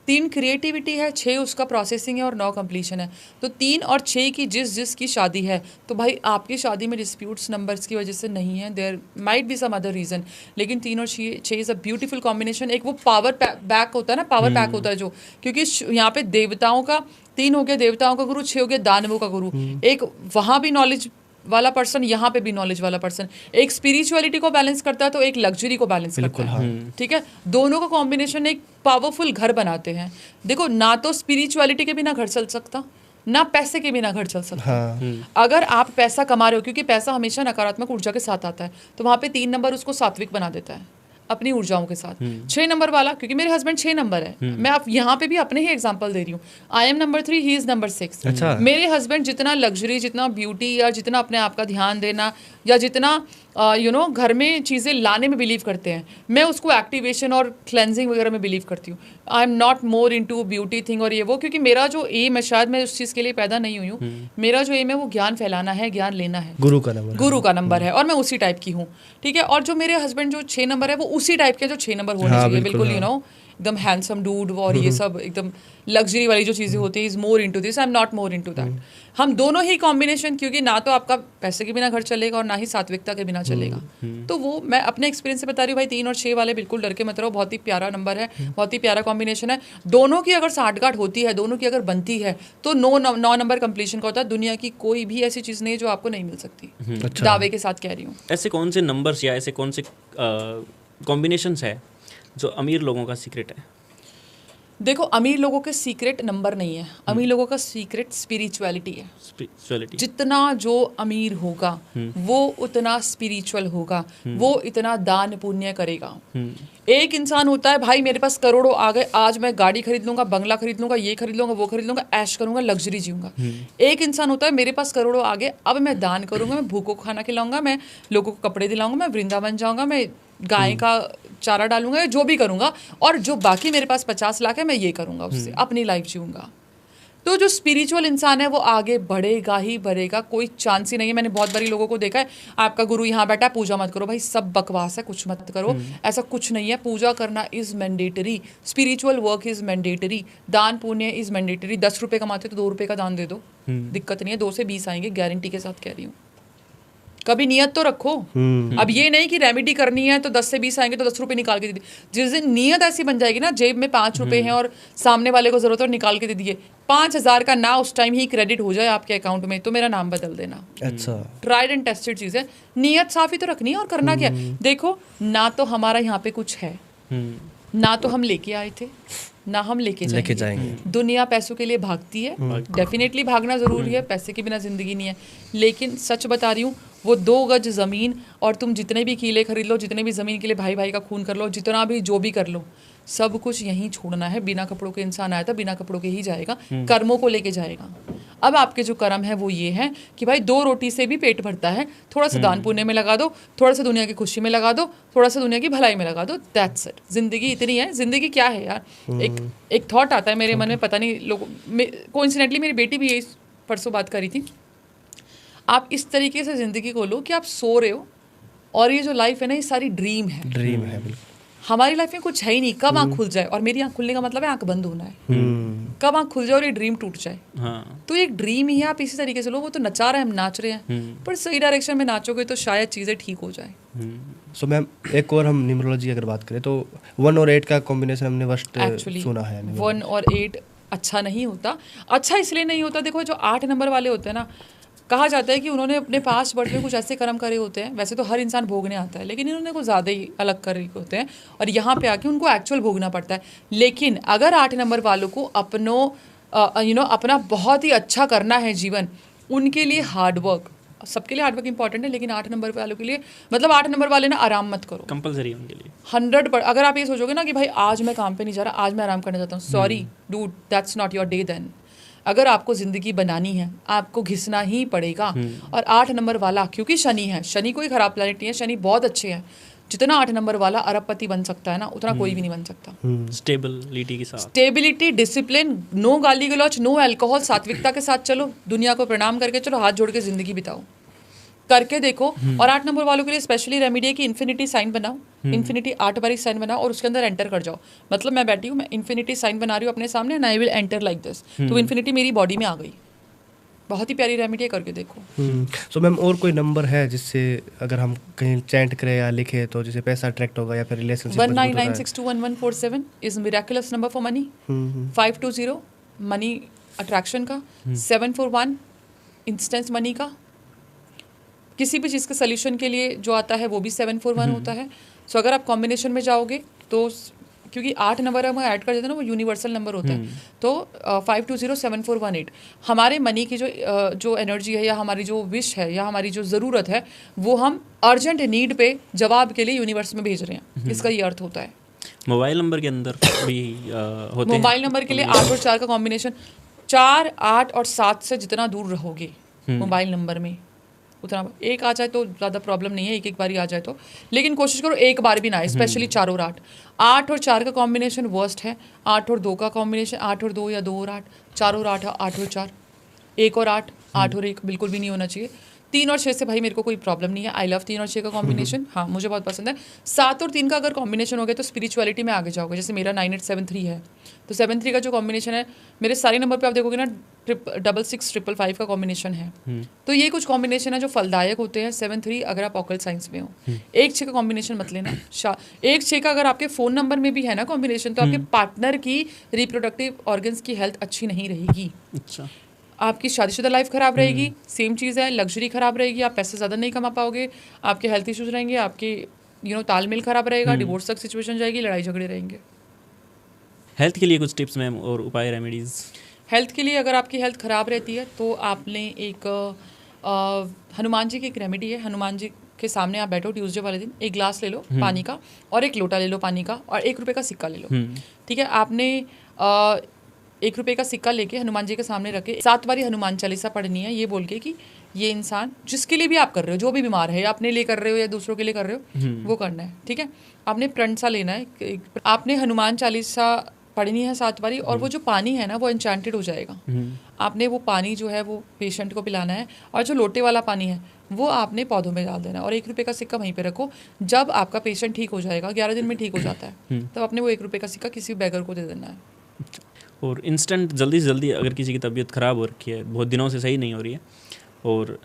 3 क्रिएटिविटी है, 6 उसका प्रोसेसिंग है और 9 कंप्लीशन है। तो 3 और 6 की जिसकी शादी है, तो भाई आपकी शादी में डिस्प्यूट्स नंबर्स की वजह से नहीं है, there might be some other reason, लेकिन 3 और 6 इज़ अ ब्यूटीफुल कॉम्बिनेशन। एक वो पावर बैक होता है ना, पावर पैक होता है जो, क्योंकि यहाँ पे देवताओं का 3 हो गया, देवताओं का गुरु, 6 हो गया दानवों का गुरु। एक वहाँ भी नॉलेज वाला पर्सन, यहाँ पे भी नॉलेज वाला पर्सन, एक स्पिरिचुअलिटी को बैलेंस करता है तो एक लग्जरी को बैलेंस करता है। ठीक है, दोनों का कॉम्बिनेशन एक पावरफुल घर बनाते हैं। देखो, ना तो स्पिरिचुअलिटी के बिना घर चल सकता, ना पैसे के बिना घर चल सकता। अगर आप पैसा कमा रहे हो, क्योंकि पैसा हमेशा नकारात्मक ऊर्जा के साथ आता है, तो वहाँ पे 3 नंबर उसको सात्विक बना देता है अपनी ऊर्जाओं के साथ। 6 नंबर वाला, क्योंकि मेरे हस्बैंड 6 नंबर है, मैं आप यहाँ पे भी अपने ही एग्जांपल दे रही हूँ। I am number 3, he is number 6। अच्छा। मेरे हस्बैंड जितना लग्जरी, जितना ब्यूटी, या जितना अपने आप का ध्यान देना, या जितना घर में चीज़ें लाने में बिलीव करते हैं, मैं उसको एक्टिवेशन और क्लेंजिंग वगैरह में बिलीव करती हूँ। I am not more into beauty thing और ये वो, क्योंकि मेरा जो एम है, शायद मैं उस चीज़ के लिए पैदा नहीं हुई हूँ। मेरा जो एम है वो ज्ञान फैलाना है, ज्ञान लेना है। गुरु का नंबर है और मैं उसी टाइप की हूँ। ठीक है, और जो मेरे हस्बैंड जो 6 नंबर है वो उसी टाइप के जो 6 नंबर होने चाहिए, बिल्कुल एकदम हैंडसम डूड और ये सब एकदम लग्जरी वाली जो चीज़ें होती है, is more into this, I am not more into that. हम दोनों ही कॉम्बिनेशन, क्योंकि ना तो आपका पैसे के बिना घर चलेगा और ना ही सात्विकता के बिना चलेगा। तो वो मैं अपने एक्सपीरियंस से बता रही हूँ भाई। 3 और 6 वाले बिल्कुल डर के मत रहो, बहुत ही प्यारा नंबर है, बहुत ही प्यारा कॉम्बिनेशन है। दोनों की अगर साठगांठ होती है, दोनों की अगर बनती है, तो 9 नंबर कंप्लीशन का होता है। दुनिया की कोई भी ऐसी चीज़ नहीं है जो आपको नहीं मिल सकती। अच्छा। दावे के साथ कह रही हूँ। ऐसे कौन से नंबर्स या ऐसे कौन से कॉम्बिनेशंस है जो अमीर लोगों का सीक्रेट है? देखो, अमीर लोगों के सीक्रेट नंबर नहीं है, अमीर लोगों का सीक्रेट स्पिरिचुअलिटी है। स्पिरिचुअलिटी, जितना जितना जो अमीर होगा वो उतना स्पिरिचुअल होगा, वो इतना दान पुण्य करेगा। एक इंसान होता है भाई मेरे पास करोड़ों आ गए, आज मैं गाड़ी खरीद लूंगा, बंगला खरीद लूंगा, ये खरीद लूंगा, वो खरीद लूंगा, ऐश करूंगा, लग्जरी जीऊंगा। एक इंसान होता है मेरे पास करोड़ों आ गए, अब मैं दान करूंगा, मैं भूखों को खाना खिलाऊंगा, मैं लोगों को कपड़े दिलाऊंगा, मैं वृंदावन जाऊंगा, मैं गाय का चारा डालूंगा, जो भी करूंगा, और जो बाकी मेरे पास 50 लाख है मैं ये करूंगा, उससे अपनी लाइफ जीऊंगा। तो जो स्पिरिचुअल इंसान है वो आगे बढ़ेगा ही बढ़ेगा, कोई चांस ही नहीं है। मैंने बहुत बारी लोगों को देखा है, आपका गुरु यहाँ बैठा है, पूजा मत करो। भाई सब बकवास है, कुछ मत करो, ऐसा कुछ नहीं है। पूजा करना is mandatory, spiritual work is mandatory, दान पुण्य इज मैंडेटरी। 10 रुपये कमाते तो 2 रुपये का दान दे दो, दिक्कत नहीं है, 2 से 20 आएंगे, गारंटी के साथ कह रही हूँ। कभी नियत तो रखो। अब ये नहीं कि रेमेडी करनी है तो 10 से 20 आएंगे तो 10 रुपए निकाल के दे दिए। जिस दिन नियत ऐसी बन जाएगी ना, जेब में 5 रुपए हैं और सामने वाले को जरूरत है निकाल के दे दिए, 5,000 का ना उस टाइम ही क्रेडिट हो जाए आपके अकाउंट में, तो मेरा नाम बदल देना। अच्छा, ट्राइड एंड टेस्टेड चीज़ है। नियत साफ ही तो रखनी है। और करना क्या है, देखो ना तो हमारा यहाँ पे कुछ है, ना तो हम लेके आए थे, ना हम लेके जाएंगे। दुनिया पैसों के लिए भागती है, डेफिनेटली भागना जरूरी है, पैसे के बिना जिंदगी नहीं है। लेकिन सच बता रही हूँ, वो 2 गज ज़मीन और तुम जितने भी किले खरीद लो, जितने भी ज़मीन के लिए भाई भाई का खून कर लो, जितना भी जो भी कर लो, सब कुछ यहीं छोड़ना है। बिना कपड़ों के इंसान आया था, बिना कपड़ों के ही जाएगा, कर्मों को लेके जाएगा। अब आपके जो कर्म है वो ये है कि भाई 2 रोटी से भी पेट भरता है, थोड़ा सा दान पुण्य में लगा दो, थोड़ा सा दुनिया की खुशी में लगा दो, थोड़ा सा दुनिया की भलाई में लगा दो, दैट्स इट। जिंदगी इतनी है। जिंदगी क्या है यार, एक थॉट आता है मेरे मन में, पता नहीं लोगों, कोइंसिडेंटली मेरी बेटी भी यही परसों बात करी थी। आप इस तरीके से जिंदगी को लो कि आप सो रहे हो और ये जो लाइफ है ना, ये सारी ड्रीम है। बिल्कुल। हमारी लाइफ में कुछ है ही नहीं। कब आँख खुल जाए, और मेरी आँख खुलने का मतलब है आँख बंद होना है। कब आँख खुल जाए और ये ड्रीम टूट जाए। तो एक ड्रीम ही है, आप इसी तरीके से लो। वो तो नचा रहे हैं, हम नाच रहे हैं, पर सही डायरेक्शन में नाचोगे तो शायद चीज़ें ठीक हो जाए। सो मैम, एक और हम न्यूमरोलॉजी अगर बात करें तो 1 और 8 का कॉम्बिनेशन हमने फर्स्ट सुना है। 1 और 8 अच्छा नहीं होता। अच्छा इसलिए नहीं होता, देखो जो 8 नंबर वाले होते हैं ना, कहा जाता है कि उन्होंने अपने पास्ट बर्थ में कुछ ऐसे कर्म करे होते हैं। वैसे तो हर इंसान भोगने आता है, लेकिन इन्होंने कुछ ज़्यादा ही अलग करे होते हैं और यहाँ पे आके उनको एक्चुअल भोगना पड़ता है। लेकिन अगर 8 नंबर वालों को अपना बहुत ही अच्छा करना है जीवन, उनके लिए हार्डवर्क, सबके लिए हार्डवर्क इंपॉर्टेंट है, लेकिन 8 नंबर वालों के लिए, मतलब 8 नंबर वाले ना आराम मत करो, कंपलसरी है उनके लिए 100%। अगर आप ये सोचोगे ना कि भाई आज मैं काम पे नहीं जा रहा, आज मैं आराम करना चाहता हूँ, sorry dude, that's not your day then. अगर आपको ज़िंदगी बनानी है, आपको घिसना ही पड़ेगा। और 8 नंबर वाला, क्योंकि शनि है, शनि कोई खराब प्लैनेट नहीं है, शनि बहुत अच्छे हैं। जितना 8 नंबर वाला अरबपति बन सकता है ना, उतना कोई भी नहीं बन सकता। स्टेबिलिटी के साथ, स्टेबिलिटी, डिसिप्लिन, नो गाली गलौच, नो अल्कोहल, सात्विकता के साथ चलो, दुनिया को प्रणाम करके चलो, हाथ जोड़ के ज़िंदगी बिताओ, करके देखो। और 8 नंबर वालों के लिए स्पेशली रेमेडी है कि इन्फिनिटी साइन बनाओ, इन्फिनिटी 8 बारी साइन बनाओ और उसके अंदर एंटर कर जाओ। मतलब मैं बैठी हूँ, मैं इन्फिनिटी साइन बना रही हूँ अपने सामने, and I will enter like this, तो इन्फिनिटी मेरी बॉडी में आ गई। बहुत ही प्यारी रेमेडी है, करके देखो। सो मैम, और कोई नंबर है जिससे अगर हम कहीं चैंट करें या लिखे तो जिससे पैसा अट्रैक्ट होगा या फिर relationship? 1996211147 is miraculous number for money. 520 money attraction का, 741 इंस्टेंस मनी का। किसी भी चीज़ के सोल्यूशन के लिए जो आता है वो भी 741 होता है। सो अगर आप कॉम्बिनेशन में जाओगे तो, क्योंकि 8 नंबर हम ऐड कर देते हैं ना, वो यूनिवर्सल नंबर होता है, तो 52074118 हमारे मनी की जो एनर्जी है, या हमारी जो विश है, या हमारी जो ज़रूरत है, वो हम अर्जेंट नीड पे जवाब के लिए यूनिवर्स में भेज रहे हैं। इसका ये अर्थ होता है। मोबाइल नंबर के अंदर भी होते हैं। मोबाइल नंबर के लिए 8 और 4 का कॉम्बिनेशन, 4, 8 और 7 से जितना दूर रहोगे मोबाइल नंबर में, उतना, एक आ जाए तो ज़्यादा प्रॉब्लम नहीं है, एक बार ही आ जाए तो, लेकिन कोशिश करो एक बार भी ना आए, स्पेशली 4 और 8। 8 और 4 का कॉम्बिनेशन वर्स्ट है। 8 और 2 का कॉम्बिनेशन, 8 और 2 या 2 और 8, 4 और 8, 8 और 4, 1 और 8, 8 और 1 बिल्कुल भी नहीं होना चाहिए। 3 और 6 से भाई मेरे को कोई प्रॉब्लम नहीं है, आई लव 3 और 6 का कॉम्बिनेशन, हाँ मुझे बहुत पसंद है। 7 और 3 का अगर कॉम्बिनेशन हो गया तो स्पिरिचुअलिटी में आगे जाओगे। जैसे मेरा 9873 है, तो 73 का जो कॉम्बिनेशन है, मेरे सारे नंबर पे आप देखोगे ना 666555 का कॉम्बिनेशन है। तो ये कुछ कॉम्बिनेशन है जो फलदायक होते हैं। 73 अगर आप ऑकल्ट साइंस में हो। 1-6 का कॉम्बिनेशन मत लेना। 1-6 का अगर आपके फ़ोन नंबर में भी है ना कॉम्बिनेशन, तो आपके पार्टनर की रिप्रोडक्टिव ऑर्गन्स की हेल्थ अच्छी नहीं रहेगी। अच्छा, आपकी शादीशुदा लाइफ खराब रहेगी। सेम चीज़ है, लग्जरी खराब रहेगी, आप पैसे ज़्यादा नहीं कमा पाओगे, आपके हेल्थ इश्यूज रहेंगे, आपके तालमेल खराब रहेगा, डिवोर्स तक सिचुएशन जाएगी, लड़ाई झगड़े रहेंगे। हेल्थ के लिए कुछ टिप्स मैम और उपाय, रेमेडीज़? हेल्थ के लिए अगर आपकी हेल्थ ख़राब रहती है तो आपने एक हनुमान जी की एक रेमेडी है। हनुमान जी के सामने आप बैठो ट्यूसडे वाले दिन, एक ग्लास ले लो पानी का और एक लोटा ले लो पानी का, और 1 रुपये का सिक्का ले लो। ठीक है, आपने 1 रुपये का सिक्का लेके हनुमान जी के सामने रखे 7 बारी हनुमान चालीसा पढ़नी है, ये बोल के कि ये इंसान जिसके लिए भी आप कर रहे हो, जो भी बीमार है, अपने लिए कर रहे हो या दूसरों के लिए कर रहे हो, वो करना है। ठीक है, आपने प्रण सा लेना है, आपने हनुमान चालीसा पढ़नी है 7 बारी, और वो जो पानी है ना वो एन्चेंटेड हो जाएगा। आपने वो पानी जो है वो पेशेंट को पिलाना है, और जो लोटे वाला पानी है वो आपने पौधों में डाल देना है, और 1 रुपये का सिक्का वहीं पे रखो। जब आपका पेशेंट ठीक हो जाएगा, 11 दिन में ठीक हो जाता है, तब आपने वो 1 रुपये का सिक्का किसी बेगर को दे देना है। और इंस्टेंट जल्दी से जल्दी अगर किसी की तबीयत ख़राब हो रखी है, बहुत दिनों से सही नहीं हो रही है, और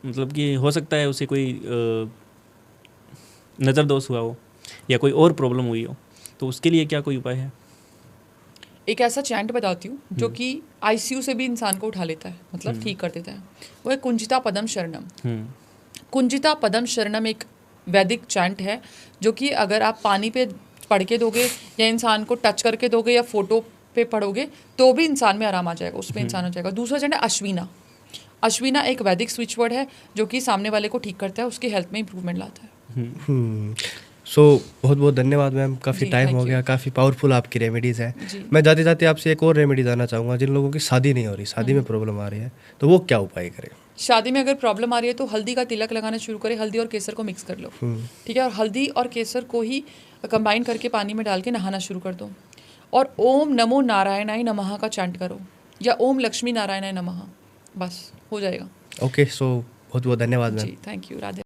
मतलब कि हो सकता है उसे कोई नज़र दोष हुआ हो या कोई और प्रॉब्लम हुई हो, तो उसके लिए क्या कोई उपाय है? एक ऐसा चैंट बताती हूँ जो कि आईसीयू से भी इंसान को उठा लेता है, मतलब ठीक कर देता है। वो है कुंजिता पदम शरणम। कुंजिता पदम शरणम एक वैदिक चैंट है जो कि अगर आप पानी पे पढ़ के दोगे या इंसान को टच करके दोगे या फोटो पे पढ़ोगे तो भी इंसान में आराम आ जाएगा, उसमें इंसान आ जाएगा। दूसरा चैंट है अश्विना। अश्विना एक वैदिक स्विच वर्ड है जो कि सामने वाले को ठीक करता है, उसकी हेल्थ में इंप्रूवमेंट लाता है। सो बहुत बहुत धन्यवाद मैम, काफ़ी टाइम हो गया, काफ़ी पावरफुल आपकी रेमेडीज़ है। मैं जाते जाते आपसे एक और रेमेडी जानना चाहूँगा, जिन लोगों की शादी नहीं हो रही, शादी में प्रॉब्लम आ रही है, तो वो क्या उपाय करें? शादी में अगर प्रॉब्लम आ रही है तो हल्दी का तिलक लगाना शुरू करें। हल्दी और केसर को मिक्स कर लो, ठीक है, और हल्दी और केसर को ही कंबाइन करके पानी में डाल के नहाना शुरू कर दो और ओम नमो नारायणाय नमः का चैंट करो या ओम लक्ष्मी नारायणाय नमः, बस हो जाएगा। ओके, सो बहुत बहुत धन्यवाद मैम। जी, थैंक यू। राधे।